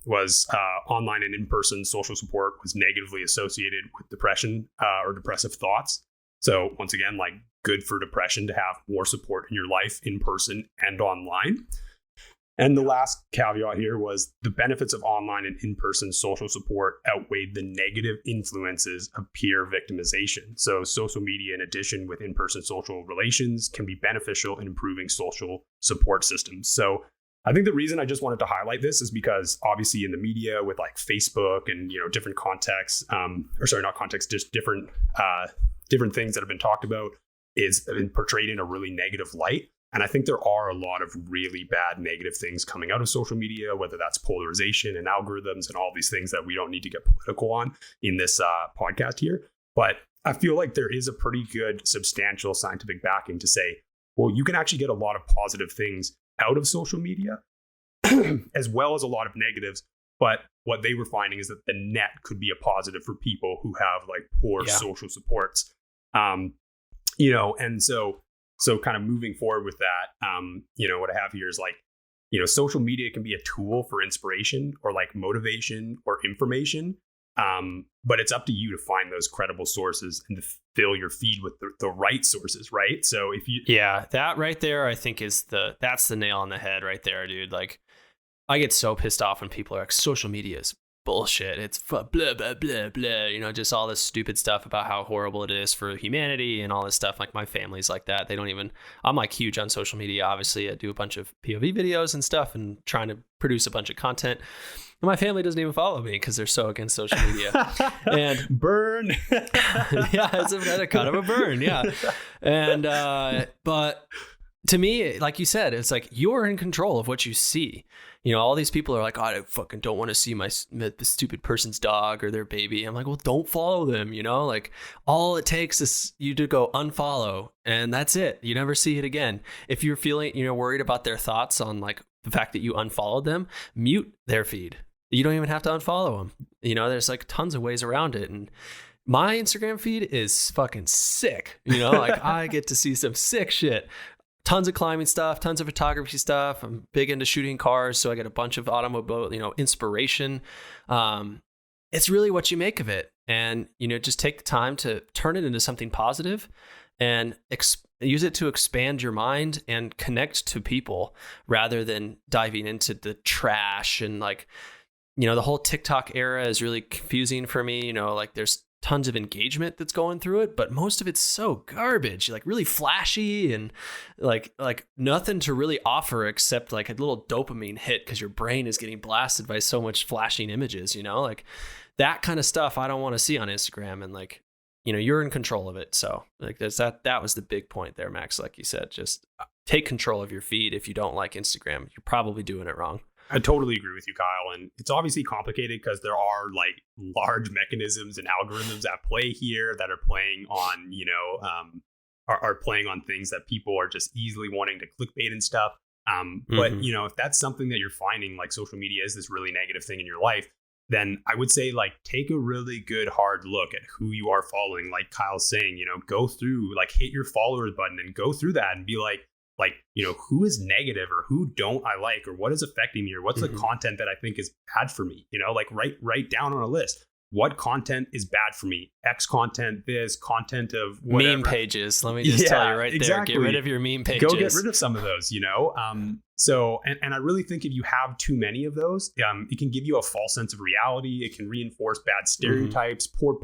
was online and in-person social support was negatively associated with depression or depressive thoughts. So once again, like good for depression to have more support in your life in person and online. And the last caveat here was the benefits of online and in-person social support outweighed the negative influences of peer victimization. So social media, in addition with in-person social relations, can be beneficial in improving social support systems. So I think the reason I just wanted to highlight this is because obviously in the media with like Facebook and, you know, different contexts, just different things that have been talked about is been portrayed in a really negative light. And I think there are a lot of really bad negative things coming out of social media, whether that's polarization and algorithms and all these things that we don't need to get political on in this podcast here. But I feel like there is a pretty good substantial scientific backing to say, well, you can actually get a lot of positive things out of social media, as well as a lot of negatives. But what they were finding is that the net could be a positive for people who have like poor social supports. You know, and so kind of ing forward with that, you know, what I have here is like, you know, social media can be a tool for inspiration or like motivation or information. But it's up to you to find those credible sources and to fill your feed with the right sources, right? So if you... Yeah, that right there, I think that's the nail on the head right there, dude. Like, I get so pissed off when people are like, social media is bullshit. It's blah, blah, blah, blah, you know, just all this stupid stuff about how horrible it is for humanity and all this stuff. Like my family's like that. They don't even, I'm like huge on social media. Obviously I do a bunch of POV videos and stuff and trying to produce a bunch of content. And my family doesn't even follow me because they're so against social media. And burn. Yeah, it's kind of a burn. Yeah. And, but to me, like you said, it's like you're in control of what you see. You know, all these people are like, oh, I fucking don't want to see the stupid person's dog or their baby. I'm like, well, don't follow them. You know, like all it takes is you to go unfollow and that's it. You never see it again. If you're feeling, you know, worried about their thoughts on like the fact that you unfollowed them, mute their feed. You don't even have to unfollow them. You know, there's like tons of ways around it. And my Instagram feed is fucking sick. You know, like I get to see some sick shit. Tons of climbing stuff, tons of photography stuff. I'm big into shooting cars, so I get a bunch of automobile, you know, inspiration. It's really what you make of it. And, you know, just take the time to turn it into something positive and use it to expand your mind and connect to people rather than diving into the trash. And like, you know, the whole TikTok era is really confusing for me. You know, like there's tons of engagement that's going through it, but most of it's so garbage, like really flashy and like nothing to really offer except like a little dopamine hit because your brain is getting blasted by so much flashing images, like that kind of stuff I don't want to see on Instagram. And like, you're in control of it. So like that was the big point there, Max. Like you said, just take control of your feed. If you don't like Instagram, you're probably doing it wrong. I totally agree with you, Kyle. And it's obviously complicated because there are like large mechanisms and algorithms at play here that are playing on, are playing on things that people are just easily wanting to clickbait and stuff. But, if that's something that you're finding, like social media is this really negative thing in your life, then I would say like take a really good hard look at who you are following. Like Kyle's saying, go through, like hit your followers button and go through that and be like, who is negative or who don't I like, or what is affecting me, or what's the content that I think is bad for me? Like write down on a list, what content is bad for me? X content, this content of whatever. Meme pages. Let me just tell you right there, get rid of your meme pages. Go get rid of some of those, So, and I really think if you have too many of those, it can give you a false sense of reality. It can reinforce bad stereotypes, poor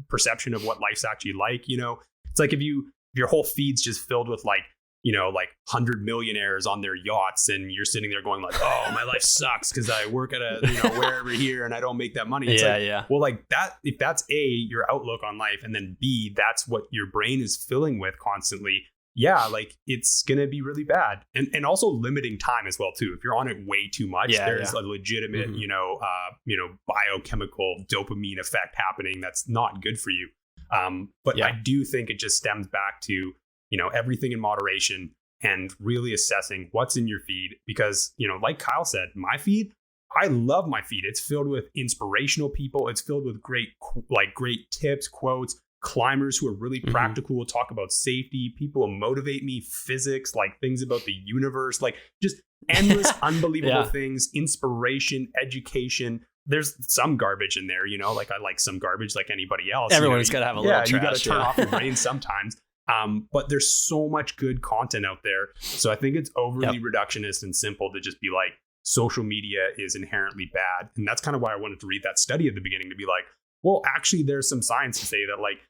perception of what life's actually like. It's like if your whole feed's just filled with like 100 millionaires on their yachts, and you're sitting there going like, oh, my life sucks because I work at a wherever here and I don't make that money. It's well, like that, if that's A, your outlook on life, and then B, that's what your brain is filling with constantly, like it's gonna be really bad. And also limiting time as well too. If you're on it way too much, there's a legitimate biochemical dopamine effect happening that's not good for you. But I do think it just stems back to everything in moderation and really assessing what's in your feed. Because, like Kyle said, my feed, I love my feed. It's filled with inspirational people. It's filled with great tips, quotes, climbers who are really practical, will talk about safety, people who motivate me, physics, like things about the universe, like just endless, unbelievable things, inspiration, education. There's some garbage in there, like I like some garbage like anybody else. Everyone's got to have a little trash. You got to turn off your brain sometimes. But there's so much good content out there. So I think it's overly reductionist and simple to just be like, social media is inherently bad. And that's kind of why I wanted to read that study at the beginning, to be like, well, actually, there's some science to say that like,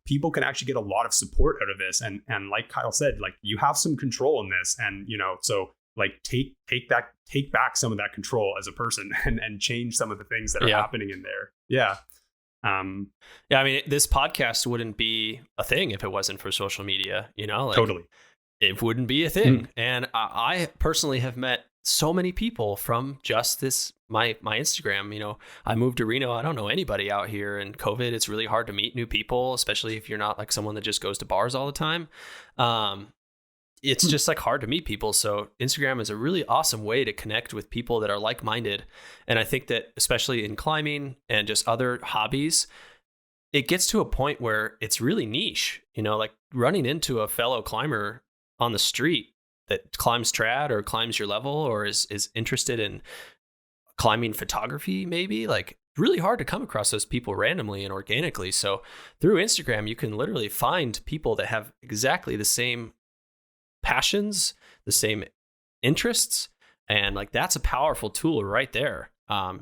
people can actually get a lot of support out of this. And like Kyle said, like you have some control in this. And, so like take back some of that control as a person and change some of the things that are happening in there. Yeah. I mean, this podcast wouldn't be a thing if it wasn't for social media, totally. It wouldn't be a thing. And I personally have met so many people from just this, my Instagram. I moved to Reno. I don't know anybody out here, and COVID, it's really hard to meet new people, especially if you're not like someone that just goes to bars all the time. It's just like hard to meet people. So Instagram is a really awesome way to connect with people that are like-minded. And I think that especially in climbing and just other hobbies, it gets to a point where it's really niche, like running into a fellow climber on the street that climbs trad or climbs your level or is interested in climbing photography, maybe like really hard to come across those people randomly and organically. So through Instagram, you can literally find people that have exactly the same passions, the same interests, and like that's a powerful tool right there.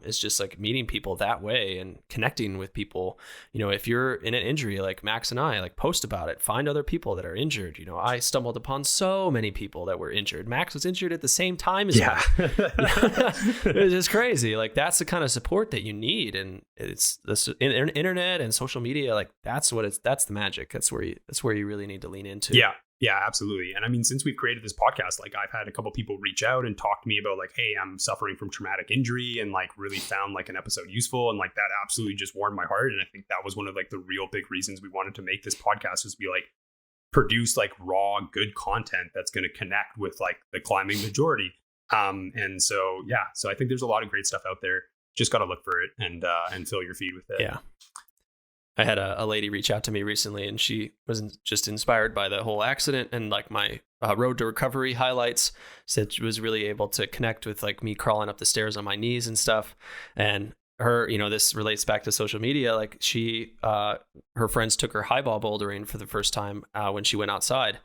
It's just like meeting people that way and connecting with people. If you're in an injury, like Max and I, like post about it, find other people that are injured. I stumbled upon so many people that were injured. Max was injured at the same time as me. It's just crazy. Like that's the kind of support that you need, and it's this internet and social media. Like that's the magic. That's where you really need to lean into. Yeah, absolutely. And I mean, since we've created this podcast, like I've had a couple people reach out and talk to me about like, hey, I'm suffering from traumatic injury, and like really found like an episode useful. And like that absolutely just warmed my heart. And I think that was one of like the real big reasons we wanted to make this podcast, was be like, produce like raw, good content that's going to connect with like the climbing majority. And so I think there's a lot of great stuff out there. Just got to look for it and fill your feed with it. Yeah. I had a lady reach out to me recently, and she was just inspired by the whole accident and like my road to recovery highlights. Said she was really able to connect with like me crawling up the stairs on my knees and stuff. And her, this relates back to social media. Like her friends took her highball bouldering for the first time when she went outside,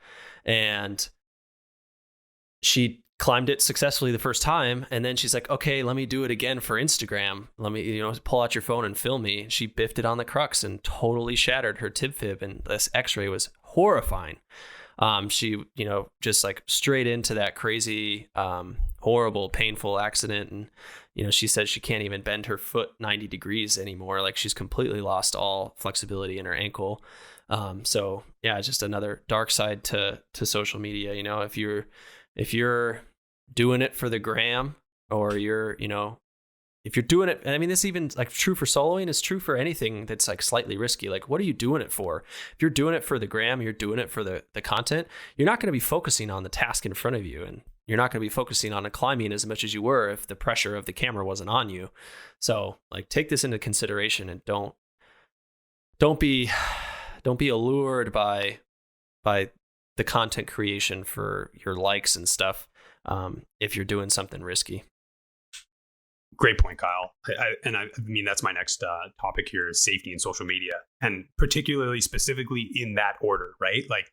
and she climbed it successfully the first time, and then she's like, okay, let me do it again for Instagram. Let me, pull out your phone and film me. She biffed it on the crux and totally shattered her tib fib, and this x-ray was horrifying. She, just like straight into that crazy, horrible, painful accident. And, she said she can't even bend her foot 90 degrees anymore. Like, she's completely lost all flexibility in her ankle. So yeah, just another dark side to social media. If you're doing it for the gram, or if you're doing it, and I mean, this even like true for soloing, is true for anything that's like slightly risky. Like, what are you doing it for? If you're doing it for the gram, you're doing it for the content, you're not going to be focusing on the task in front of you. And you're not going to be focusing on the climbing as much as you were if the pressure of the camera wasn't on you. So like, take this into consideration, and don't be allured by the content creation for your likes and stuff. If you're doing something risky. Great point, Kyle. I mean, that's my next topic here, is safety in social media, and particularly specifically in that order, right? Like,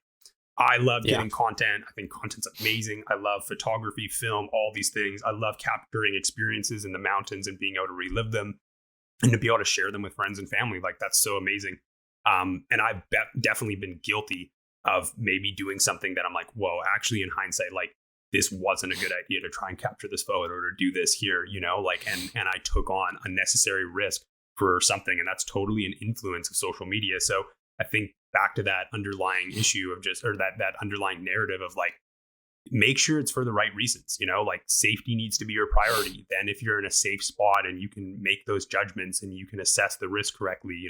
I love getting content. I think content's amazing. I love photography, film, all these things. I love capturing experiences in the mountains and being able to relive them and to be able to share them with friends and family. Like, that's so amazing. And I've definitely been guilty of maybe doing something that I'm like, whoa, actually in hindsight, like, this wasn't a good idea to try and capture this photo or to do this here, and I took on unnecessary risk for something. And that's totally an influence of social media. So I think back to that underlying issue of that underlying narrative of like, make sure it's for the right reasons, like safety needs to be your priority. Then if you're in a safe spot and you can make those judgments and you can assess the risk correctly,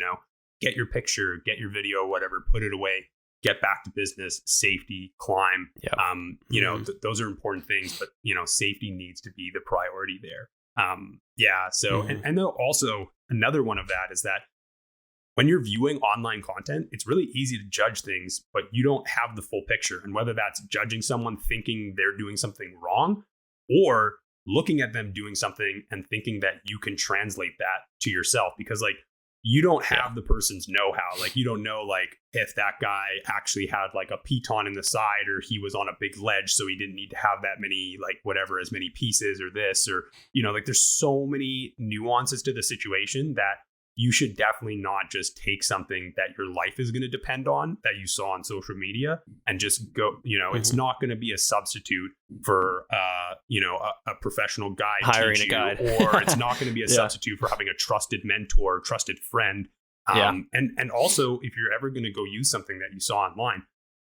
get your picture, get your video, whatever, put it away, get back to business, safety, climb. Yep. Those are important things, but safety needs to be the priority there. So, and then also another one of that is that when you're viewing online content, it's really easy to judge things, but you don't have the full picture. And whether that's judging someone thinking they're doing something wrong, or looking at them doing something and thinking that you can translate that to yourself, because like, you don't have the person's know-how. Like, you don't know, like, if that guy actually had like a piton in the side, or he was on a big ledge, so he didn't need to have that many, like, whatever, as many pieces or this, or, like, there's so many nuances to the situation that you should definitely not just take something that your life is going to depend on that you saw on social media and just go, it's not going to be a substitute for, a professional guide hiring teach a guide, or it's not going to be a substitute for having a trusted mentor, trusted friend. And also, if you're ever going to go use something that you saw online,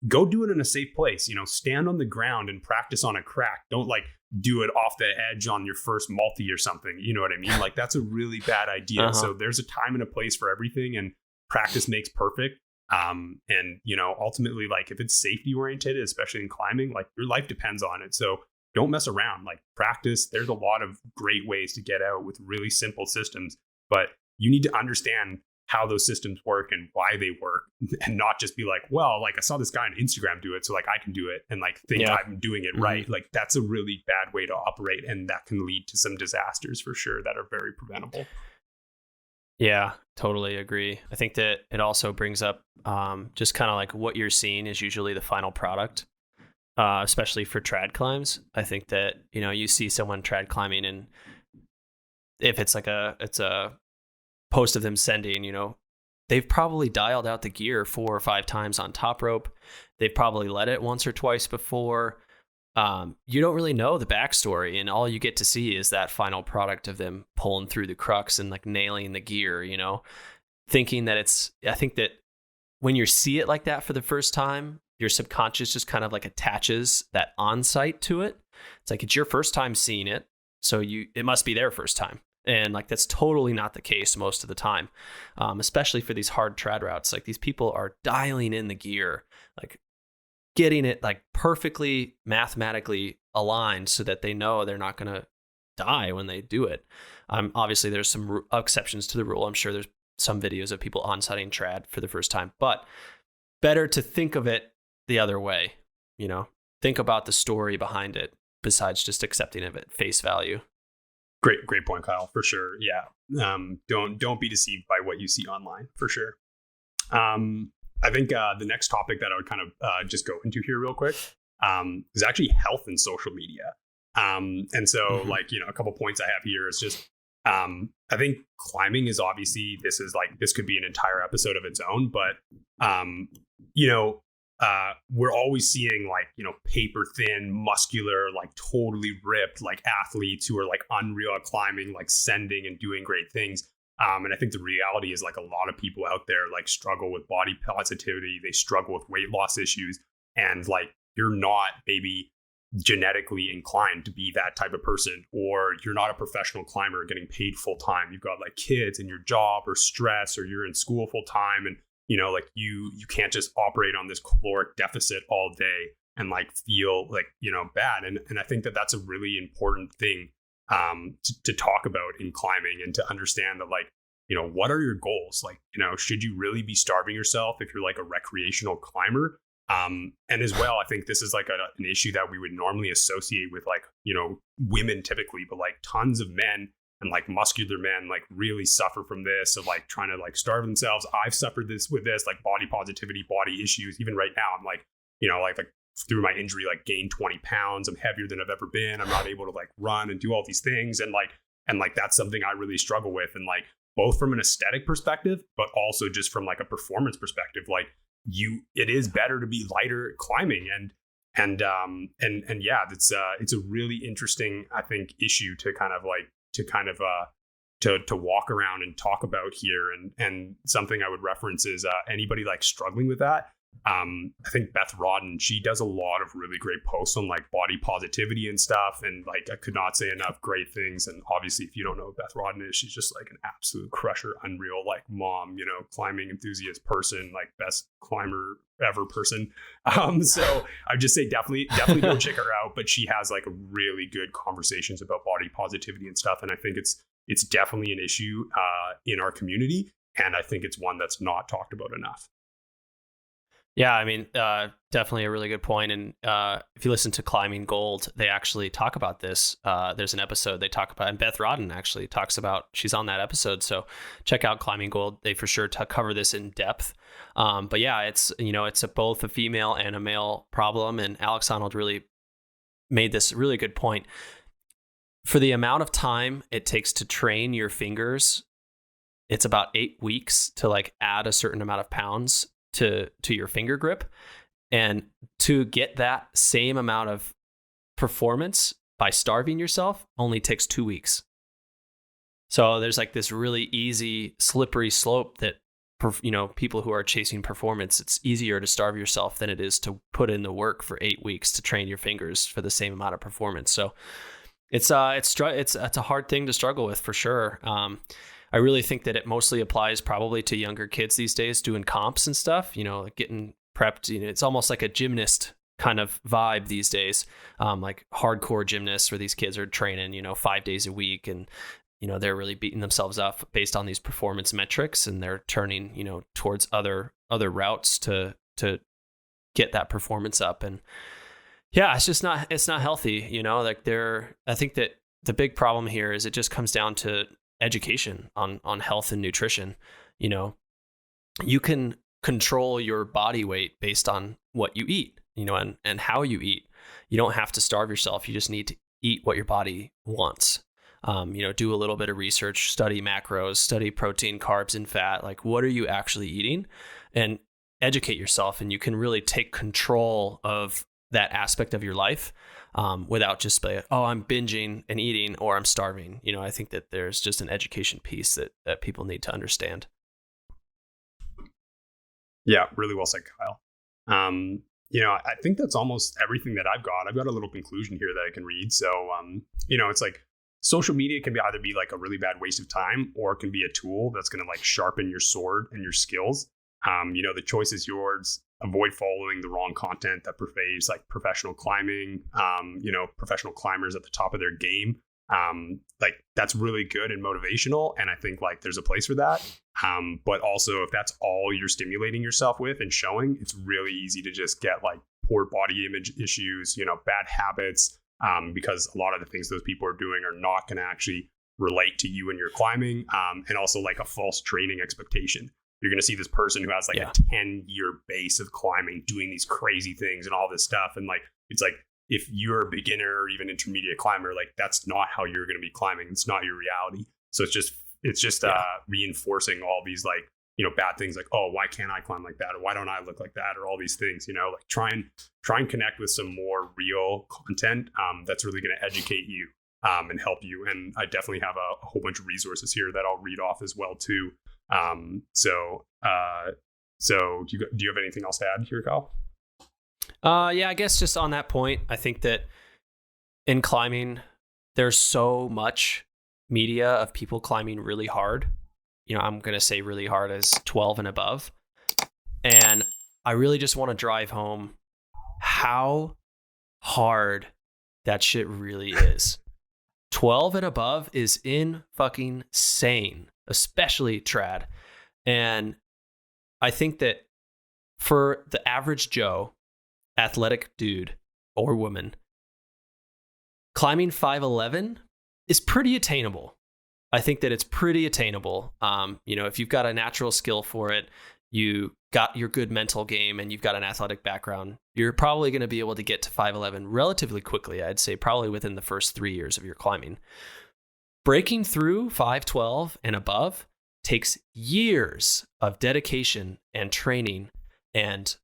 go do it in a safe place. Stand on the ground and practice on a crack. Don't like do it off the edge on your first multi or something. You know what I mean? Like, that's a really bad idea. So there's a time and a place for everything, and practice makes perfect. And ultimately, like, if it's safety oriented, especially in climbing, like, your life depends on it. So don't mess around. Like, practice. There's a lot of great ways to get out with really simple systems, but you need to understand how those systems work and why they work, and not just be like, well, like, I saw this guy on Instagram do it, so like I can do it, and like think I'm doing it right. Like, that's a really bad way to operate, and that can lead to some disasters for sure that are very preventable. Yeah, totally agree. I think that it also brings up just kind of like what you're seeing is usually the final product, especially for trad climbs. I think that, you see someone trad climbing, and if it's a post of them sending, they've probably dialed out the gear 4 or 5 times on top rope. They've probably let it once or twice before. You don't really know the backstory, and all you get to see is that final product of them pulling through the crux and like nailing the gear, thinking that I think that when you see it like that for the first time, your subconscious just kind of like attaches that on-site to it. It's like, it's your first time seeing it, so it must be their first time. And like, that's totally not the case most of the time, especially for these hard trad routes. Like, these people are dialing in the gear, like getting it like perfectly mathematically aligned so that they know they're not going to die when they do it. Obviously, there's some exceptions to the rule. I'm sure there's some videos of people on-sighting trad for the first time, but better to think of it the other way. Think about the story behind it besides just accepting it at face value. Great point, Kyle, for sure. Yeah. Don't be deceived by what you see online, for sure. I think the next topic that I would kind of just go into here real quick is actually health and social media. And so like, you know, a couple points I have here is just, I think climbing is obviously, this could be an entire episode of its own, but, you know, we're always seeing like, you know, paper thin, muscular, like totally ripped, like athletes who are like unreal at climbing, like sending and doing great things. And I think the reality is like a lot of people out there like struggle with body positivity. They struggle with weight loss issues, and like you're not maybe genetically inclined to be that type of person, or you're not a professional climber getting paid full time. You've got like kids and your job or stress, or you're in school full time, and you know, like you can't just operate on this caloric deficit all day and like feel like, you know, bad. And I think that that's a really important thing to talk about in climbing, and to understand that, like, you know, what are your goals? Like, you know, should you really be starving yourself if you're like a recreational climber? And as well, I think this is like an issue that we would normally associate with like, you know, women typically, but like tons of men and like muscular men like really suffer from this, of like trying to like starve themselves. I've suffered this with this, like body positivity, body issues. Even right now, I'm like, you know, like through my injury, like gained 20 pounds. I'm heavier than I've ever been. I'm not able to like run and do all these things. And like that's something I really struggle with. And like both from an aesthetic perspective, but also just from like a performance perspective, like it is better to be lighter climbing. And yeah, it's a really interesting, I think, issue to walk around and talk about here. And something I would reference is anybody like struggling with that. I think Beth Rodden, she does a lot of really great posts on like body positivity and stuff. And like, I could not say enough great things. And obviously, if you don't know who Beth Rodden is, she's just like an absolute crusher, unreal, like mom, you know, climbing enthusiast person, like best climber ever person. So I would just say definitely go check her out. But she has like really good conversations about body positivity and stuff. And I think it's definitely an issue in our community. And I think it's one that's not talked about enough. Yeah, I mean, definitely a really good point. And if you listen to Climbing Gold, they actually talk about this. There's an episode they talk about, and Beth Rodden actually talks about, she's on that episode. So check out Climbing Gold. They for sure cover this in depth. But yeah, it's both a female and a male problem. And Alex Honnold really made this really good point. For the amount of time it takes to train your fingers, it's about 8 weeks to like add a certain amount of pounds to your finger grip, and to get that same amount of performance by starving yourself only takes 2 weeks. So there's like this really easy slippery slope that, you know, people who are chasing performance, it's easier to starve yourself than it is to put in the work for 8 weeks to train your fingers for the same amount of performance. So it's a hard thing to struggle with for sure. I really think that it mostly applies probably to younger kids these days doing comps and stuff, you know, like getting prepped. You know, it's almost like a gymnast kind of vibe these days, like hardcore gymnasts where these kids are training, you know, 5 days a week, and, you know, they're really beating themselves up based on these performance metrics, and they're turning, you know, towards other routes to get that performance up. And yeah, it's not healthy, you know, like I think that the big problem here is it just comes down to education on health and nutrition. You know, you can control your body weight based on what you eat, you know, and how you eat. You don't have to starve yourself. You just need to eat what your body wants. You know, do a little bit of research, study macros, study protein, carbs, and fat. Like, what are you actually eating? And educate yourself, and you can really take control of that aspect of your life. Without just like, oh, I'm binging and eating, or I'm starving. You know, I think that there's just an education piece that people need to understand. Yeah, really well said, Kyle. You know, I think that's almost everything that I've got. I've got a little conclusion here that I can read. So, you know, it's like social media can either be like a really bad waste of time, or it can be a tool that's going to like sharpen your sword and your skills. You know, the choice is yours. Avoid following the wrong content that pervades like professional climbing, you know, professional climbers at the top of their game. Like that's really good and motivational. And I think like there's a place for that. But also if that's all you're stimulating yourself with and showing, it's really easy to just get like poor body image issues, you know, bad habits, because a lot of the things those people are doing are not going to actually relate to you and your climbing. And also like a false training expectation. You're going to see this person who has like a 10-year base of climbing, doing these crazy things and all this stuff. And like, it's like, if you're a beginner or even intermediate climber, like that's not how you're going to be climbing. It's not your reality. So it's just reinforcing all these like, you know, bad things like, oh, why can't I climb like that? Or why don't I look like that? Or all these things, you know, like try and connect with some more real content that's really going to educate you and help you. And I definitely have a whole bunch of resources here that I'll read off as well too. So do you have anything else to add here, Kyle? Yeah, I guess just on that point, I think that in climbing, there's so much media of people climbing really hard. You know, I'm going to say really hard as 12 and above. And I really just want to drive home how hard that shit really is. 12 and above is in fucking sane, especially trad. And I think that for the average Joe, athletic dude or woman, climbing 5'11" is pretty attainable. I think that it's pretty attainable. You know, if you've got a natural skill for it, you got your good mental game, and you've got an athletic background, you're probably going to be able to get to 5'11" relatively quickly. I'd say probably within the first 3 years of your climbing. Breaking through 5'12" and above takes years of dedication and training, and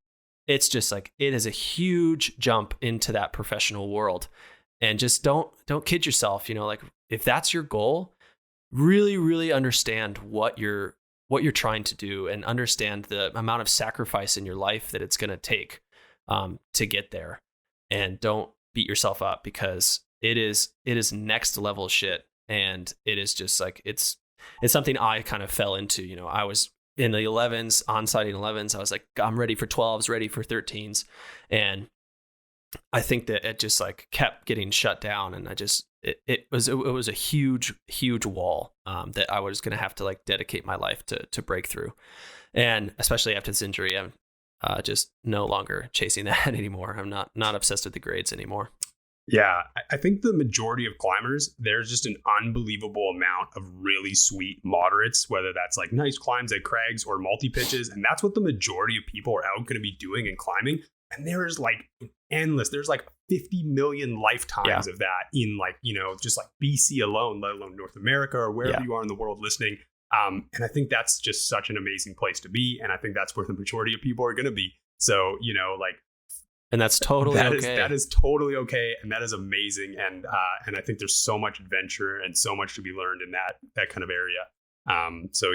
it's just like, it is a huge jump into that professional world. And just don't kid yourself. You know, like if that's your goal, really, really understand what you're trying to do, and understand the amount of sacrifice in your life that it's going to take to get there. And don't beat yourself up, because it is next level shit. And it is just like, it's something I kind of fell into. You know, I was in the 11s, on-sighting 11s. I was like, I'm ready for 12s, ready for 13s. And I think that it just like kept getting shut down. And it was a huge wall that I was going to have to like dedicate my life to break through. And especially after this injury, I'm just no longer chasing that anymore. I'm not obsessed with the grades anymore. Yeah, I think the majority of climbers, there's just an unbelievable amount of really sweet moderates, whether that's like nice climbs at crags or multi-pitches. And that's what the majority of people are out going to be doing in climbing. And there's like there's like 50 million lifetimes of that in like, you know, just like BC alone, let alone North America or wherever you are in the world listening. And I think that's just such an amazing place to be. And I think that's where the majority of people are going to be. So, you know, like, and that's totally okay. That is totally okay, and that is amazing. And I think there's so much adventure and so much to be learned in that kind of area. So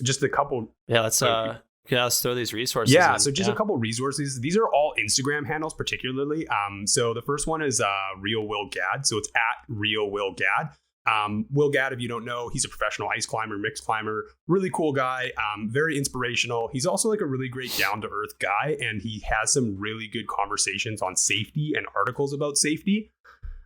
just a couple. Yeah, let's throw these resources. Yeah, so just a couple resources. These are all Instagram handles, particularly. So the first one is Real Will Gadd. So it's at Real Will Gadd. Will Gadd, if you don't know, he's a professional ice climber, mixed climber, really cool guy, very inspirational. He's also like a really great down-to-earth guy, and he has some really good conversations on safety and articles about safety.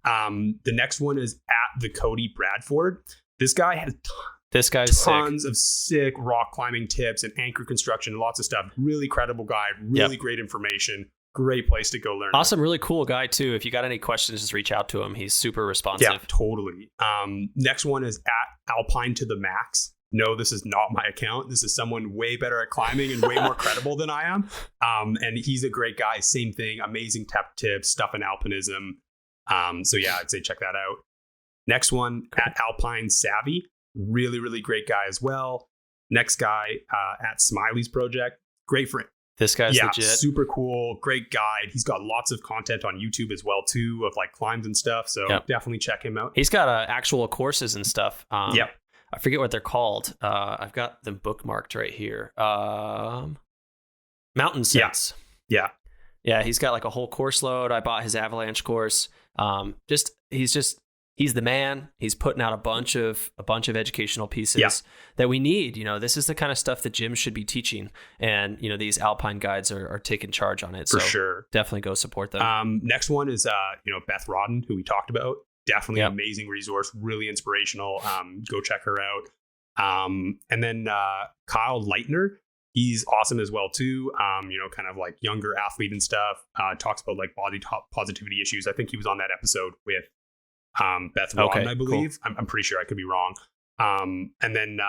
The next one is at the Cody Bradford. This guy has tons of sick rock climbing tips and anchor construction, lots of stuff. Really credible guy, really great information. Great place to go learn. Awesome, really cool guy too. If you got any questions, just reach out to him. He's super responsive. Yeah, totally. Next one is at Alpine to the Max. No, this is not my account. This is someone way better at climbing and way more credible than I am. And he's a great guy. Same thing. Amazing tips, stuff in alpinism. So yeah, I'd say check that out. Next one at Alpine Savvy. Really, really great guy as well. Next guy at Smiley's Project. Great for it. This guy's legit. Super cool. Great guide. He's got lots of content on YouTube as well, too, of like climbs and stuff. So definitely check him out. He's got actual courses and stuff. I forget what they're called. I've got them bookmarked right here. Mountain Sense. Yeah. He's got like a whole course load. I bought his avalanche course. He's the man. He's putting out a bunch of educational pieces that we need. You know, this is the kind of stuff that gyms should be teaching, and you know, these Alpine guides are taking charge on it. For so sure, definitely go support them. Next one is Beth Rodden, who we talked about. Definitely an amazing resource, really inspirational. Go check her out. And then Kyle Leitner. He's awesome as well too. Kind of like younger athlete and stuff. Talks about like body positivity issues. I think he was on that episode with Beth Rodden, I believe. Cool. I'm pretty sure, I could be wrong. And then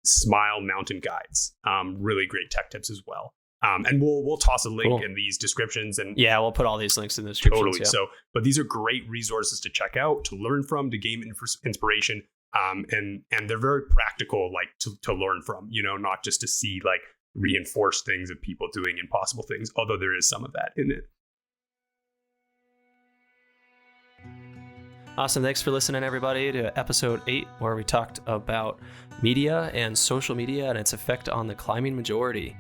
Smile Mountain Guides, really great tech tips as well. And we'll toss a link Cool. in these descriptions. And yeah, we'll put all these links in the descriptions. totally. Yeah. So, but these are great resources to check out, to learn from, to gain inspiration. And they're very practical, like to learn from, not just to see like reinforce things of people doing impossible things, although there is some of that in it. Awesome. Thanks for listening, everybody, to episode 8, where we talked about media and social media and its effect on the climbing majority.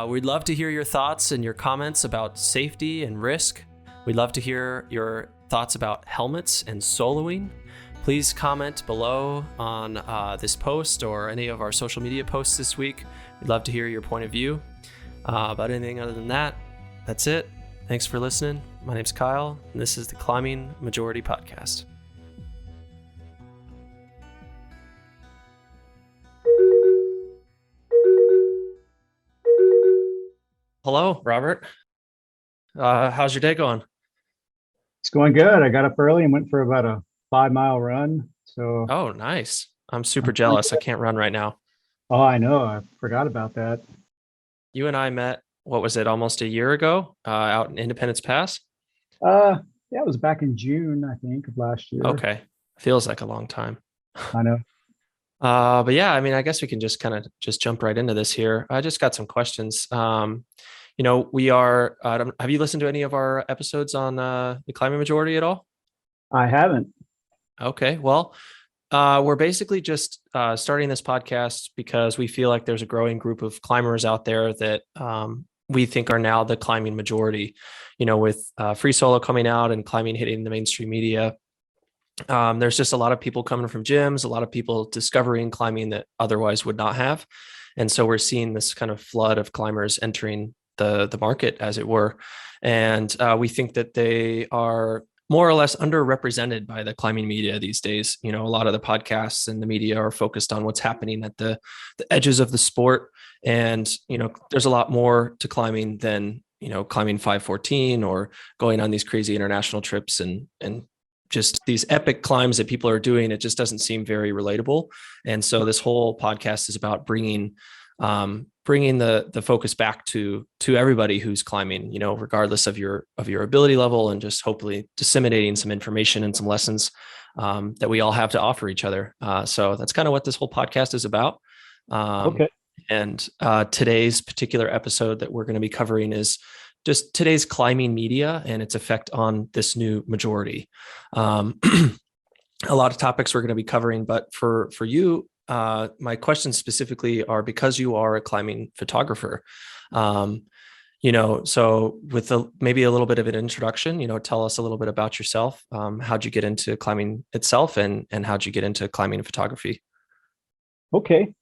We'd love to hear your thoughts and your comments about safety and risk. We'd love to hear your thoughts about helmets and soloing. Please comment below on this post or any of our social media posts this week. We'd love to hear your point of view about anything other than that. That's it. Thanks for listening. My name's Kyle, and this is the Climbing Majority Podcast. Hello, Robert. How's your day going? It's going good. I got up early and went for about a 5-mile run. So, Oh, nice. I'm super jealous. I can't run right now. oh, I know. I forgot about that. You and I met, what was it, almost a year ago, out in Independence Pass? Yeah, it was back in June, I think, of last year. Okay. Feels like a long time. I know. But yeah, I mean, I guess we can just kind of just jump right into this here. I just got some questions. We are, have you listened to any of our episodes on the climbing majority at all? I haven't. Okay. Well, we're basically just starting this podcast because we feel like there's a growing group of climbers out there that we think are now the climbing majority, with free solo coming out and climbing hitting the mainstream media. There's just a lot of people coming from gyms, a lot of people discovering climbing that otherwise would not have. And so we're seeing this kind of flood of climbers entering the market, as it were. And we think that they are more or less underrepresented by the climbing media these days. A lot of the podcasts and the media are focused on what's happening at the edges of the sport. And, there's a lot more to climbing than, climbing 514 or going on these crazy international trips and just these epic climbs that people are doing. It just doesn't seem very relatable. And so this whole podcast is about bringing the focus back to everybody who's climbing, regardless of your ability level, and just hopefully disseminating some information and some lessons that we all have to offer each other. So that's kind of what this whole podcast is about. Okay. And today's particular episode that we're going to be covering is just today's climbing media and its effect on this new majority. A lot of topics we're going to be covering, but for you, my questions specifically are because you are a climbing photographer. So with maybe a little bit of an introduction, tell us a little bit about yourself. How'd you get into climbing itself, and how'd you get into climbing and photography? Okay.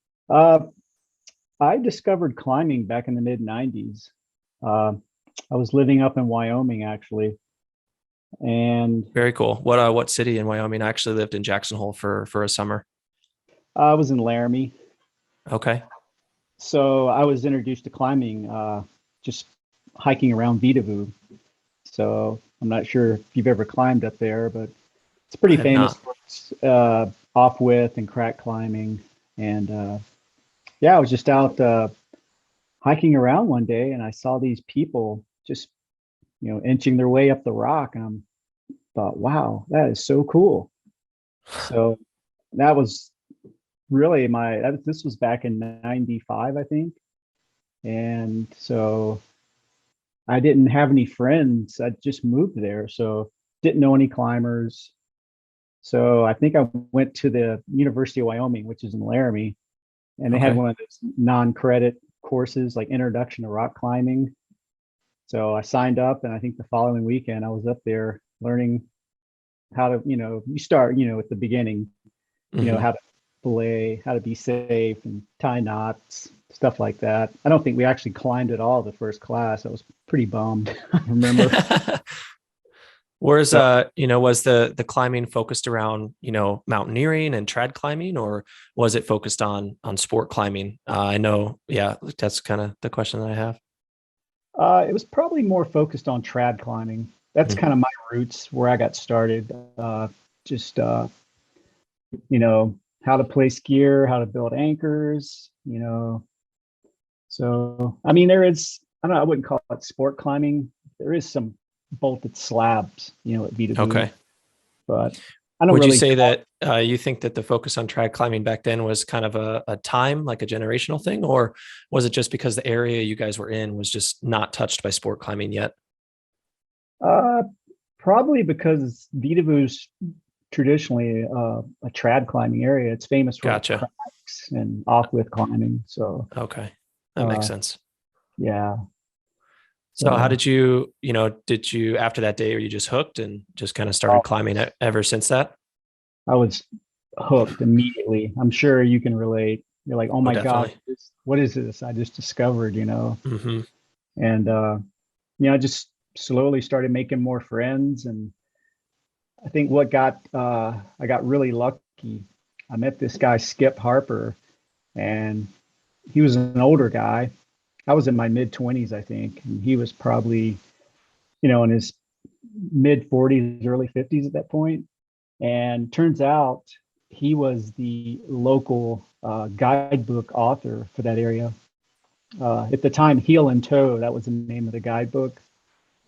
I discovered climbing back in the mid-90s. I was living up in Wyoming, actually. And Very cool. What city in Wyoming? I actually lived in Jackson Hole for a summer. I was in Laramie. Okay. So I was introduced to climbing just hiking around Vitavu. So I'm not sure if you've ever climbed up there, but it's pretty famous for its off-width and crack climbing. And I was just out hiking around one day, and I saw these people just, inching their way up the rock. And I thought, wow, that is so cool. So that was really this was back in 95, I think. And so I didn't have any friends. I just moved there, so didn't know any climbers. So I think I went to the University of Wyoming, which is in Laramie, and they had one of those non-credit courses like Introduction to Rock Climbing. So I signed up, and I think the following weekend I was up there learning how to, you start, at the beginning, how to belay, how to be safe and tie knots, stuff like that. I don't think we actually climbed at all the first class. I was pretty bummed. I remember. Whereas, was the climbing focused around, mountaineering and trad climbing, or was it focused on sport climbing? I know, that's kind of the question that I have. It was probably more focused on trad climbing. That's kind of my roots, where I got started. How to place gear, how to build anchors, So, I mean, there is, I don't know, I wouldn't call it sport climbing. There is some bolted slabs, at Vita Voo, Okay. but I don't Would you really. say that you think that the focus on trad climbing back then was kind of a time, like a generational thing, or was it just because the area you guys were in was just not touched by sport climbing yet? Uh, Probably because Vita Voo's traditionally a trad climbing area. It's famous for Gotcha. cracks and off-width climbing. So, Okay. That makes uh, sense. yeah. So how So, did you, after that day, are you just hooked and just kind of started oh, climbing ever since that? I was hooked immediately. I'm sure you can relate. You're like, oh Oh, my God, definitely. what is this? I just discovered. Hmm. And, I just slowly started making more friends. And I think I got really lucky. I met this guy, Skip Harper, and he was an older guy. I was in my mid 20s, I think, and he was probably, in his mid 40s, early 50s at that point. And turns out he was the local guidebook author for that area. At the time, Heel and Toe, that was the name of the guidebook.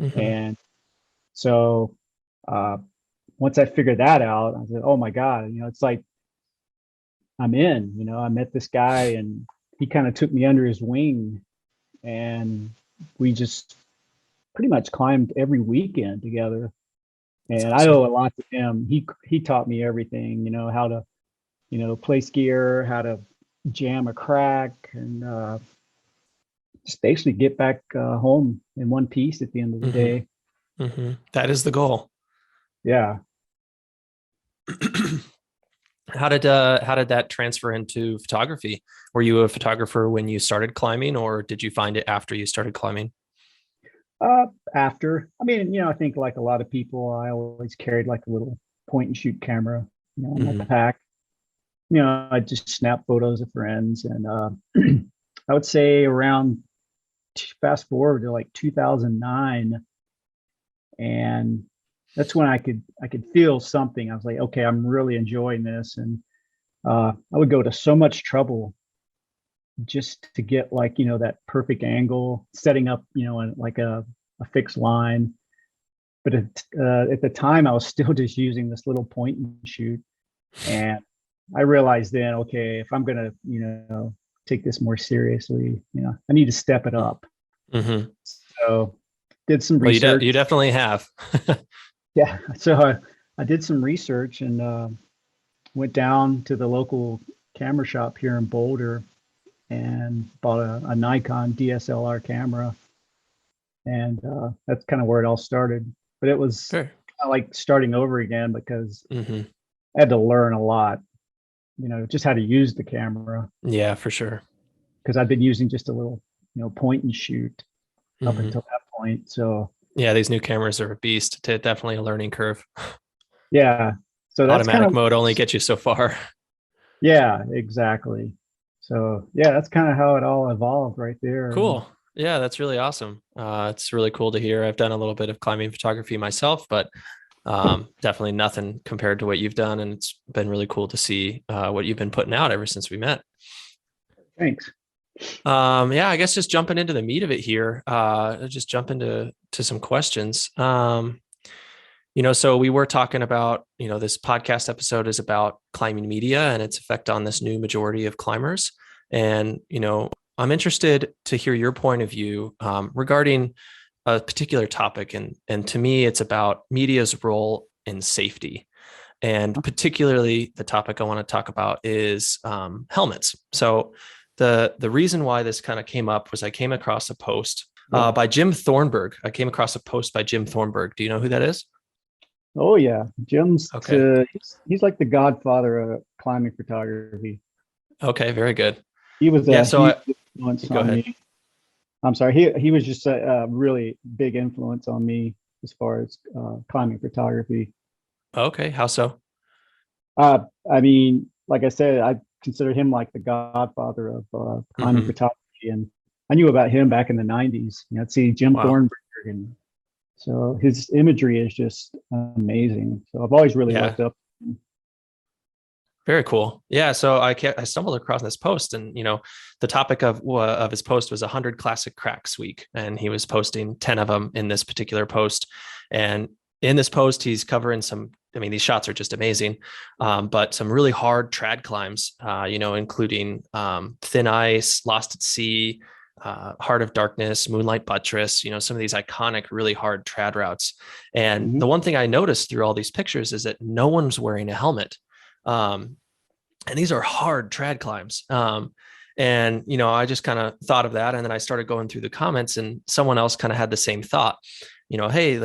Hmm. And so uh, once I figured that out, I said, oh my God, it's like I'm in. I met this guy and he kind of took me under his wing and we just pretty much climbed every weekend together. That's And I awesome. owe a lot to him. He taught me everything, how to, place gear, how to jam a crack, and just basically get back home in one piece at the end of the Hmm. day. Hmm. That is the goal. Yeah. How did that transfer into photography? Were you a photographer when you started climbing, or did you find it after you started climbing? Uh, After, I mean, I think like a lot of people, I always carried like a little point and shoot camera, in my Hmm. pack. I just snap photos of friends, and I would say around fast forward to like 2009, and that's when I could feel something. I was like, okay, I'm really enjoying this, and I would go to so much trouble just to get like that perfect angle, setting up like a fixed line. But at the time, I was still just using this little point and shoot, and I realized then, okay, if I'm gonna take this more seriously, I need to step it up. Hmm. So did some Well, research. you definitely have. Yeah, so I did some research and went down to the local camera shop here in Boulder and bought a Nikon DSLR camera, and that's kind of where it all started. But it was Sure. kind of like starting over again because Hmm. I had to learn a lot, just how to use the camera Yeah, for sure. because I've been using just a little, point and shoot up Hmm. until that point. So Yeah, these new cameras are a beast. Definitely a learning curve. yeah, so that's kind Automatic of mode only gets you so far. yeah, exactly. So yeah, that's kind of how it all evolved right there. And Cool. Yeah, that's really awesome. It's really cool to hear. I've done a little bit of climbing photography myself, but definitely nothing compared to what you've done. And it's been really cool to see what you've been putting out ever since we met. thanks. Yeah, I guess just jumping into the meat of it here, just jump into some questions. So we were talking about, this podcast episode is about climbing media and its effect on this new majority of climbers. And, I'm interested to hear your point of view regarding a particular topic. And to me, it's about media's role in safety. And particularly the topic I want to talk about is helmets. So the reason why this kind of came up was I came across a post Yeah. by Jim Thornburg. I came across a post by Jim Thornburg. Do you know who that is? Oh yeah, Okay. he's like the godfather of climbing photography. Okay. Very good. He was Yeah. a So huge influence go on ahead. me. I'm sorry, he was just a really big influence on me as far as climbing photography. Okay. How so? I mean, like I said, I consider him like the godfather of climbing Hmm. photography, and I knew about him back in the '90s. I'd see Jim Wow. Thornburg, and so his imagery is just amazing. So I've always really Yeah. looked up to him. Very cool. Yeah. So I stumbled across this post, and the topic of his post was 100 classic cracks week, and he was posting 10 of them in this particular post. And in this post, he's covering some. I mean, these shots are just amazing, but some really hard trad climbs. Including Thin Ice, Lost at Sea, Heart of Darkness, Moonlight Buttress. Some of these iconic, really hard trad routes. And Mm-hmm. the one thing I noticed through all these pictures is that no one's wearing a helmet. And these are hard trad climbs. I just kind of thought of that. And then I started going through the comments, and someone else kind of had the same thought, hey,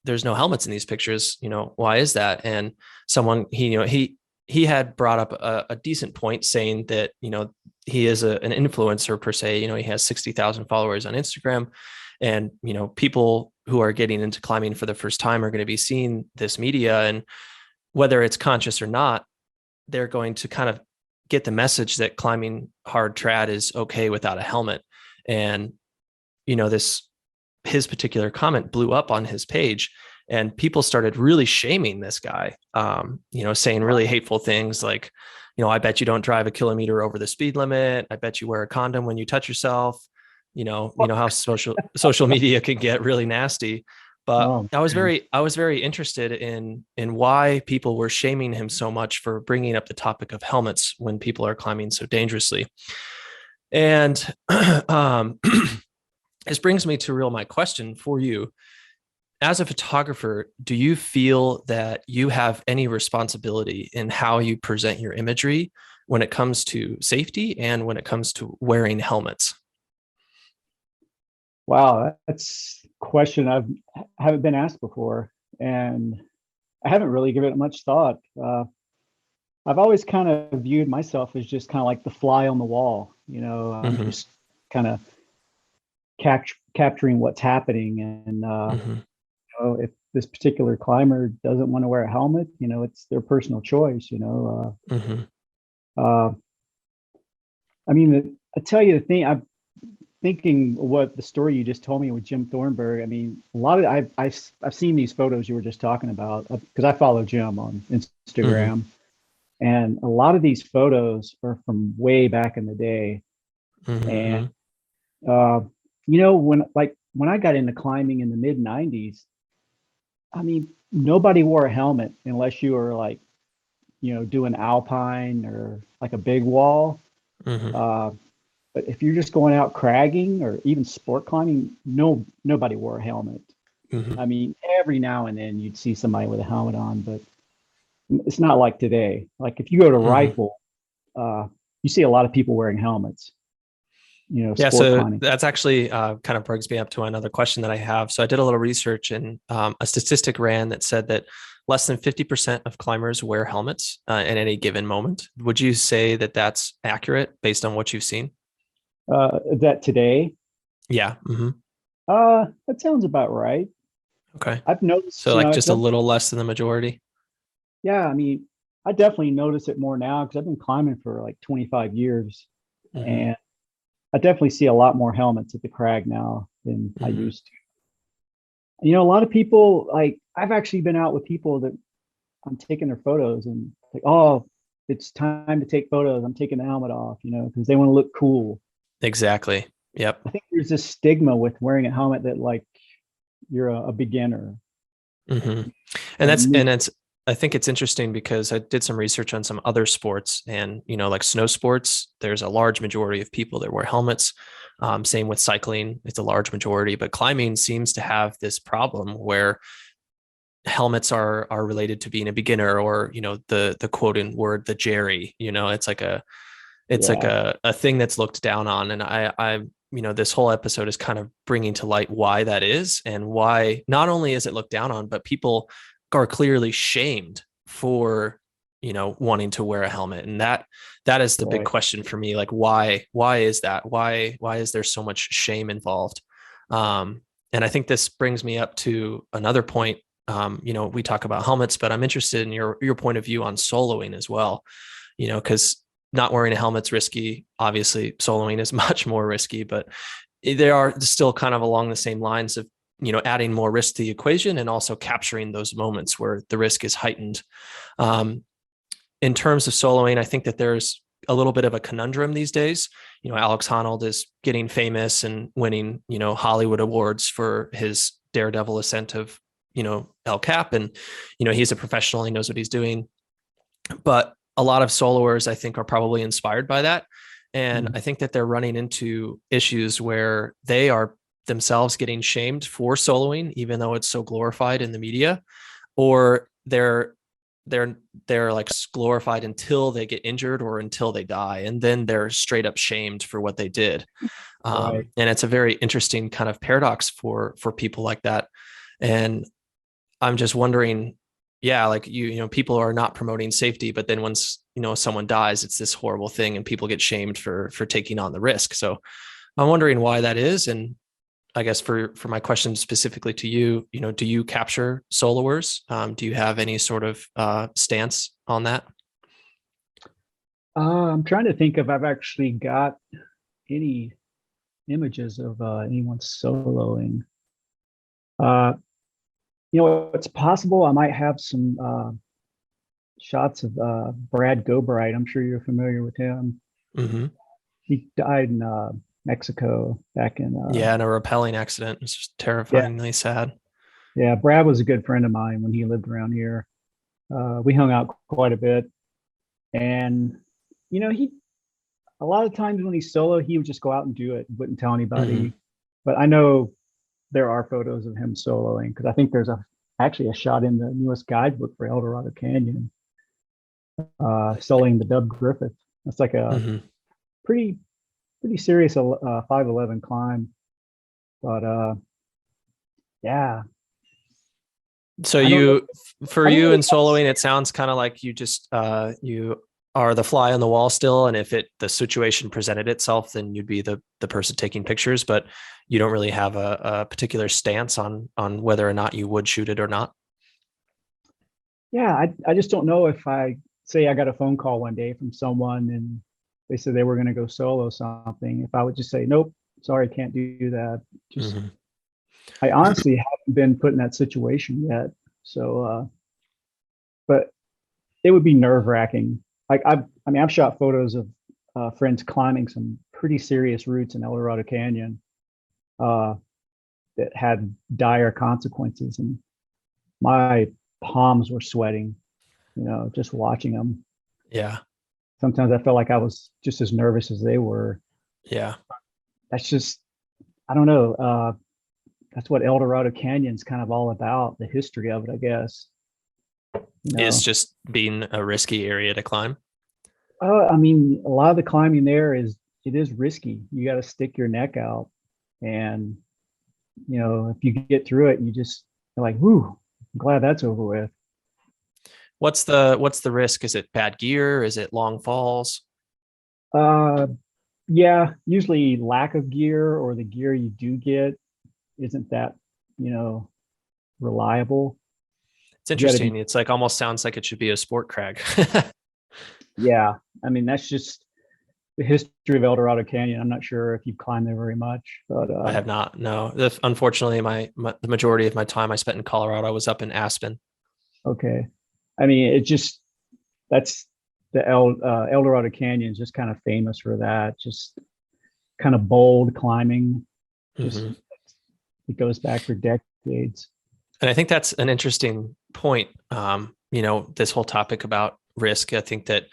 there's no helmets in these pictures. Why is that? And someone, he had brought up a decent point, saying that, he is an influencer per se. He has 60,000 followers on Instagram, and, people who are getting into climbing for the first time are going to be seeing this media, and whether it's conscious or not, they're going to kind of get the message that climbing hard trad is okay without a helmet. And, his particular comment blew up on his page, and people started really shaming this guy, saying really hateful things like, I bet you don't drive a kilometer over the speed limit. I bet you wear a condom when you touch yourself. How social media can get really nasty. But I was very interested in why people were shaming him so much for bringing up the topic of helmets when people are climbing so dangerously. And this brings me to my question for you. As a photographer, do you feel that you have any responsibility in how you present your imagery when it comes to safety and when it comes to wearing helmets? Wow, that's a question haven't been asked before, and I haven't really given it much thought. I've always kind of viewed myself as just kind of like the fly on the wall. I'm just kind of capturing what's happening, and if this particular climber doesn't want to wear a helmet, it's their personal choice. I mean, I tell you the thing, I'm thinking what the story you just told me with Jim Thornburg. I mean, a lot of I've seen these photos you were just talking about, because I follow Jim on Instagram, and a lot of these photos are from way back in the day. And when I got into climbing in the mid '90s, I mean, nobody wore a helmet unless you were like, doing alpine or like a big wall. But if you're just going out cragging or even sport climbing, nobody wore a helmet. I mean, every now and then you'd see somebody with a helmet on, but it's not like today. Like if you go to rifle, you see a lot of people wearing helmets. Yeah, so climbing. That's actually kind of brings me up to another question that I have. So I did a little research, and a statistic ran that said that less than 50% of climbers wear helmets at any given moment. Would you say that that's accurate based on what you've seen? That today? Yeah. That sounds about right. Okay. I've noticed. So like just a little less than the majority? Yeah, I mean, I definitely notice it more now because I've been climbing for like 25 years. And I definitely see a lot more helmets at the crag now than I used to. A lot of people, like I've actually been out with people that I'm taking their photos and like, oh, it's time to take photos. I'm taking the helmet off, because they want to look cool. Exactly. Yep. I think there's this stigma with wearing a helmet that like you're a beginner. And I think it's interesting because I did some research on some other sports, and, like snow sports, there's a large majority of people that wear helmets. Same with cycling, it's a large majority, but climbing seems to have this problem where helmets are related to being a beginner, or, the quoted word, the Jerry, it's like a thing that's looked down on. And I this whole episode is kind of bringing to light why that is, and why not only is it looked down on, but people are clearly shamed for, wanting to wear a helmet. And that is the big question for me. Like, why is that? Why is there so much shame involved? And I think this brings me up to another point. We talk about helmets, but I'm interested in your point of view on soloing as well, because not wearing a helmet's risky. Obviously soloing is much more risky, but they are still kind of along the same lines of, adding more risk to the equation and also capturing those moments where the risk is heightened. in terms of soloing, I think that there's a little bit of a conundrum these days. Alex Honnold is getting famous and winning, Hollywood awards for his daredevil ascent of, El Cap. And, he's a professional, he knows what he's doing. But a lot of soloers, I think, are probably inspired by that. And I think that they're running into issues where they are themselves getting shamed for soloing, even though it's so glorified in the media, or they're like glorified until they get injured or until they die, and then they're straight up shamed for what they did. Right. And it's a very interesting kind of paradox for people like that. And I'm just wondering, yeah, like people are not promoting safety, but then once someone dies, it's this horrible thing, and people get shamed for taking on the risk. So I'm wondering why that is. And I guess for my question specifically to you, do you capture soloers? Do you have any sort of stance on that? I'm trying to think if I've actually got any images of anyone soloing. It's possible I might have some shots of Brad Gobright. I'm sure you're familiar with him. Mm-hmm. He died in Mexico back in in a rappelling accident. It's just terrifyingly sad. Yeah, Brad was a good friend of mine when he lived around here. We hung out quite a bit, and he a lot of times when he's solo, he would just go out and do it, wouldn't tell anybody. Mm-hmm. But I know there are photos of him soloing, because I think there's actually a shot in the newest guidebook for El Dorado Canyon, soloing the Dub Griffith. That's like a pretty serious 511 climb. But yeah. So you in soloing, it sounds kind of like you just you are the fly on the wall still, and if the situation presented itself, then you'd be the person taking pictures, but you don't really have a particular stance on whether or not you would shoot it or not. Yeah, I just don't know if I say I got a phone call one day from someone and they said they were going to go solo something, if I would just say, nope, sorry, can't do that. Just I honestly haven't been put in that situation yet. So, but it would be nerve wracking. Like I've shot photos of friends climbing some pretty serious routes in El Dorado Canyon that had dire consequences, and my palms were sweating, just watching them. Yeah. Sometimes I felt like I was just as nervous as they were. Yeah. That's just, I don't know. That's what El Dorado Canyon's kind of all about, the history of it, I guess. It's just being a risky area to climb. I mean, a lot of the climbing there it is risky. You got to stick your neck out, and if you get through it, you're like, whoo, I'm glad that's over with. What's the risk? Is it bad gear? Is it long falls? Yeah, usually lack of gear, or the gear you do get isn't that, reliable. It's interesting. It's like almost sounds like it should be a sport crag. Yeah. I mean, that's just the history of El Dorado Canyon. I'm not sure if you've climbed there very much, but I have not. No, unfortunately, the majority of my time I spent in Colorado was up in Aspen. Okay. I mean, that's the El Dorado Canyon is just kind of famous for that. Just kind of bold climbing. Just it goes back for decades. And I think that's an interesting point. This whole topic about risk. I think that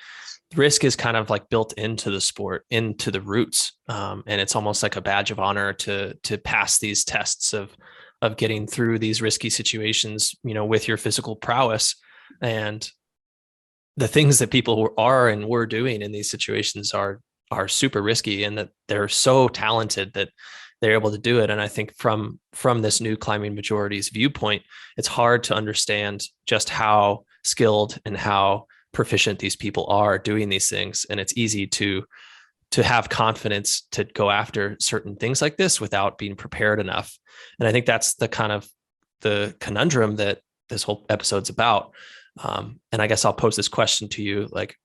risk is kind of like built into the sport, into the roots, and it's almost like a badge of honor to pass these tests of getting through these risky situations, with your physical prowess. And the things that people are and were doing in these situations are super risky, and that they're so talented that they're able to do it. And I think from this new climbing majority's viewpoint, it's hard to understand just how skilled and how proficient these people are doing these things. And it's easy to have confidence to go after certain things like this without being prepared enough. And I think that's the kind of the conundrum that this whole episode's about. And I guess I'll pose this question to you, like,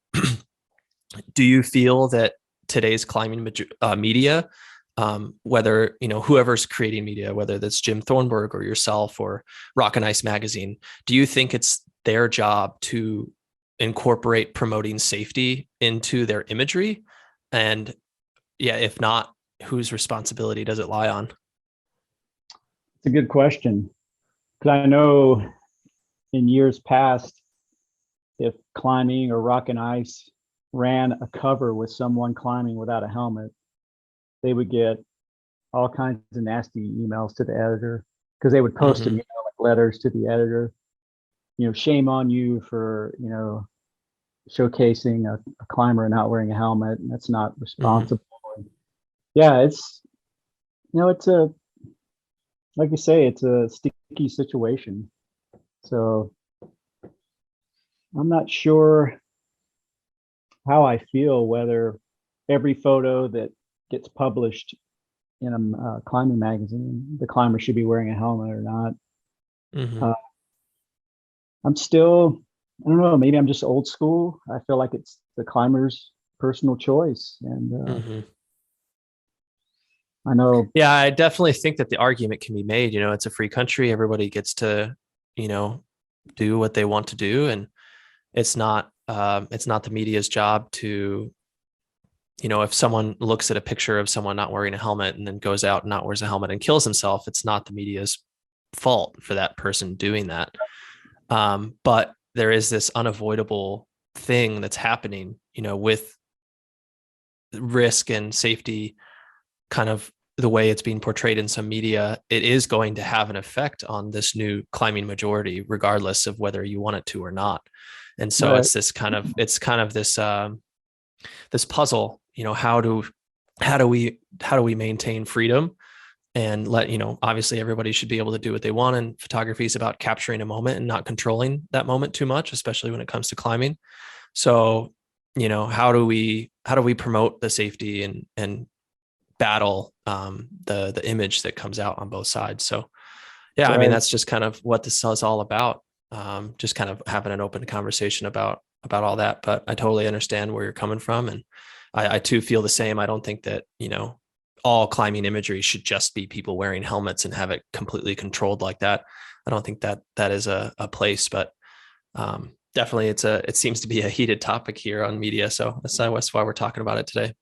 do you feel that today's climbing media, whether, whoever's creating media, whether that's Jim Thornburg or yourself or Rock and Ice magazine, do you think it's their job to incorporate promoting safety into their imagery? And yeah, if not, whose responsibility does it lie on? It's a good question. Because I know in years past, if climbing or rock and ice ran a cover with someone climbing without a helmet, they would get all kinds of nasty emails to the editor because they would post them, Mm-hmm. like letters to the editor, shame on you for, showcasing a climber and not wearing a helmet, and that's not Mm-hmm. responsible. And yeah, it's a, like you say, it's a sticky situation. So I'm not sure how I feel whether every photo that gets published in a climbing magazine, the climber should be wearing a helmet or not. Mm-hmm. Uh, I'm still, I don't know, maybe I'm just old school. I feel like it's the climber's personal choice. And Mm-hmm. I know, Yeah, I definitely think that the argument can be made. It's a free country. Everybody gets to, you know, do what they want to do, and it's not the media's job to, if someone looks at a picture of someone not wearing a helmet and then goes out and not wears a helmet and kills himself, it's not the media's fault for that person doing that. But there is this unavoidable thing that's happening, with risk and safety, kind of the way it's being portrayed in some media. It is going to have an effect on this new climbing majority, regardless of whether you want it to or not. And so right, it's kind of this puzzle. How do we maintain freedom and let, obviously everybody should be able to do what they want, and photography is about capturing a moment and not controlling that moment too much, especially when it comes to climbing. So, how do we promote the safety and battle the image that comes out on both sides? So yeah, I mean, right. that's just kind of what this is all about. Just kind of having an open conversation about all that. But I totally understand where you're coming from, and I too feel the same. I don't think that all climbing imagery should just be people wearing helmets and have it completely controlled like that. I don't think that that is a place, but definitely it seems to be a heated topic here on media. So that's why we're talking about it today.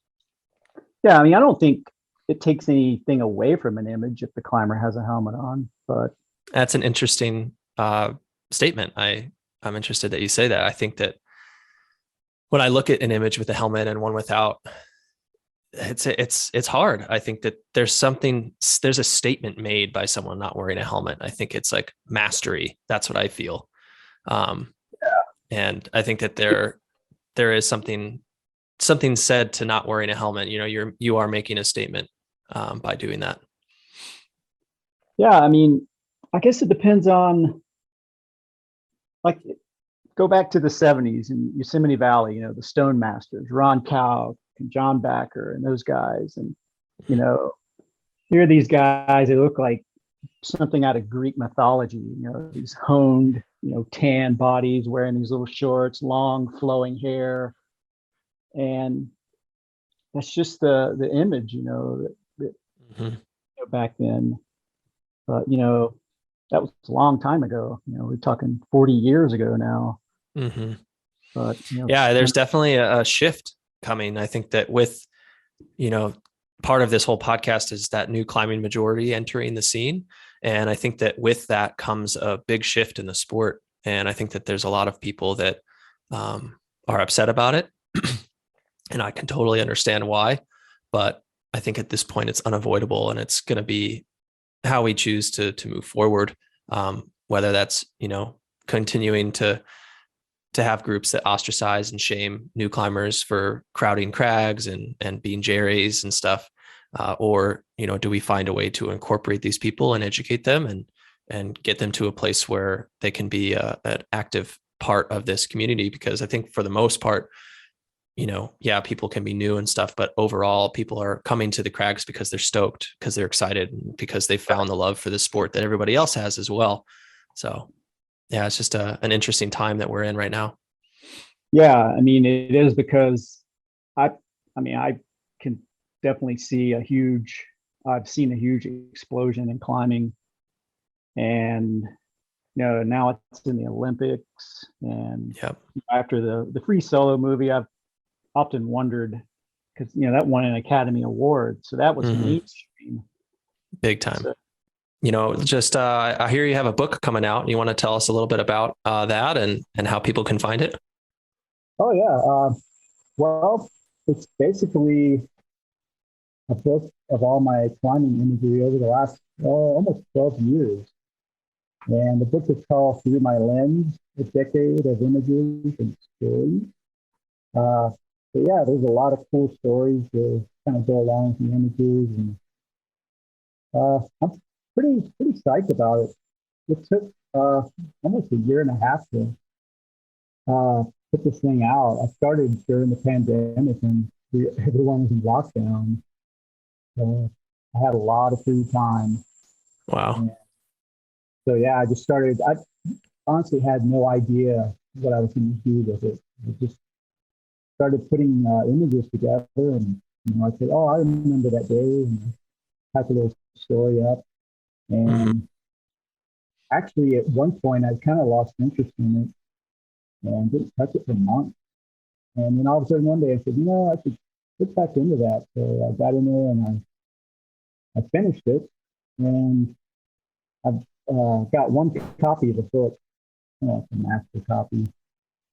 Yeah, I mean, I don't think it takes anything away from an image if the climber has a helmet on, but That's an interesting statement. I'm interested that you say that. I think that when I look at an image with a helmet and one without, it's hard. I think that there's a statement made by someone not wearing a helmet. I think it's like mastery. That's what I feel. Um, and I think that there is something said to not wearing a helmet. You are making a statement by doing that. yeah, I mean, I guess it depends on, like, go back to the 70s in Yosemite Valley, the Stone Masters, Ron Calk and John Backer and those guys. And, you know, here are these guys, they look like something out of Greek mythology, these honed, tan bodies wearing these little shorts, long flowing hair. And that's just the image, that Mm-hmm. back then. But, that was a long time ago. We're talking 40 years ago now. Mm-hmm. But, Yeah, there's definitely a shift coming. I think that with, you know, part of this whole podcast is that new climbing majority entering the scene. And I think that with that comes a big shift in the sport. And I think that there's a lot of people that are upset about it. And I can totally understand why. But I think at this point it's unavoidable, and it's going to be how we choose to move forward. Whether that's, continuing to have groups that ostracize and shame new climbers for crowding crags and being Jerry's and stuff, or do we find a way to incorporate these people and educate them and get them to a place where they can be an active part of this community? Because I think for the most part, yeah, people can be new and stuff, but overall people are coming to the crags because they're stoked, because they're excited, and because they found the love for the sport that everybody else has as well. So yeah, it's just an interesting time that we're in right now. yeah, I mean, it is because I, I mean, I can definitely see I've seen a huge explosion in climbing. And now it's in the Olympics. And Yep. after the Free Solo movie, I've often wondered, because that won an Academy Award, so that was mainstream. Big time. So, just I hear you have a book coming out. You want to tell us a little bit about that and how people can find it? oh yeah, well, it's basically a book of all my climbing imagery over the last almost 12 years. And the book is called Through My Lens, A Decade of Images and Stories. So yeah, there's a lot of cool stories that kind of go along with the images, and I'm pretty psyched about it. It took almost a year and a half to put this thing out. I started during the pandemic and everyone was in lockdown, so I had a lot of free time. Wow. And so yeah, I just started. I honestly had no idea what I was going to do with it. I just started putting images together, and I said, "Oh, I remember that day," and I typed a little story up. And actually, at one point, I kind of lost interest in it and didn't touch it for months. And then all of a sudden, one day, I said, I should get back into that. So I got in there and I finished it, and I've got one copy of the book, it's a master copy,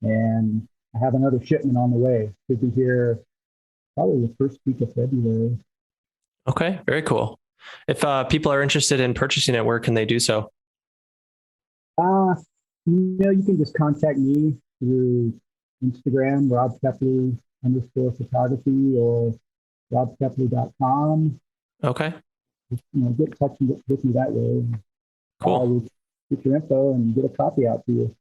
and I have another shipment on the way. Should be here probably the first week of February. Okay, very cool. If people are interested in purchasing it, where can they do so? You can just contact me through Instagram, Rob Kepley _photography, or robkepley.com. Okay. Just, get in touch with me that way. Cool. Get your info and get a copy out to you.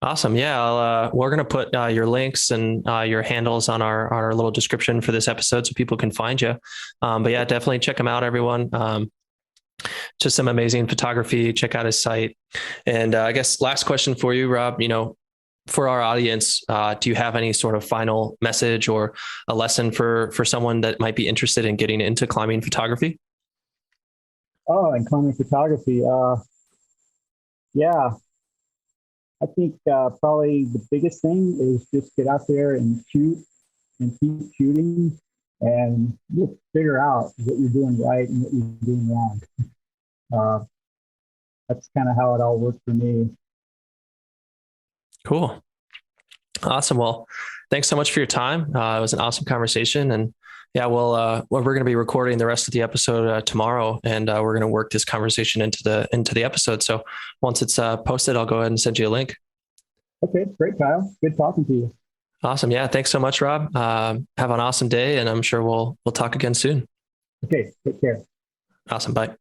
Awesome. Yeah, we're going to put your links and your handles on our little description for this episode so people can find you. But yeah, definitely check them out, everyone. Just some amazing photography. Check out his site. And I guess last question for you, Rob, for our audience, do you have any sort of final message or a lesson for someone that might be interested in getting into climbing photography? Oh, and climbing photography. Yeah. I think probably the biggest thing is just get out there and shoot and keep shooting, and you'll figure out what you're doing right and what you're doing wrong. That's kind of how it all worked for me. Cool. Awesome. Well, thanks so much for your time. It was an awesome conversation, and yeah, we're going to be recording the rest of the episode tomorrow, and we're going to work this conversation into the episode. So once it's posted, I'll go ahead and send you a link. Okay, great, Kyle. Good talking to you. Awesome. Yeah. Thanks so much, Rob. Have an awesome day, and I'm sure we'll talk again soon. Okay. Take care. Awesome. Bye.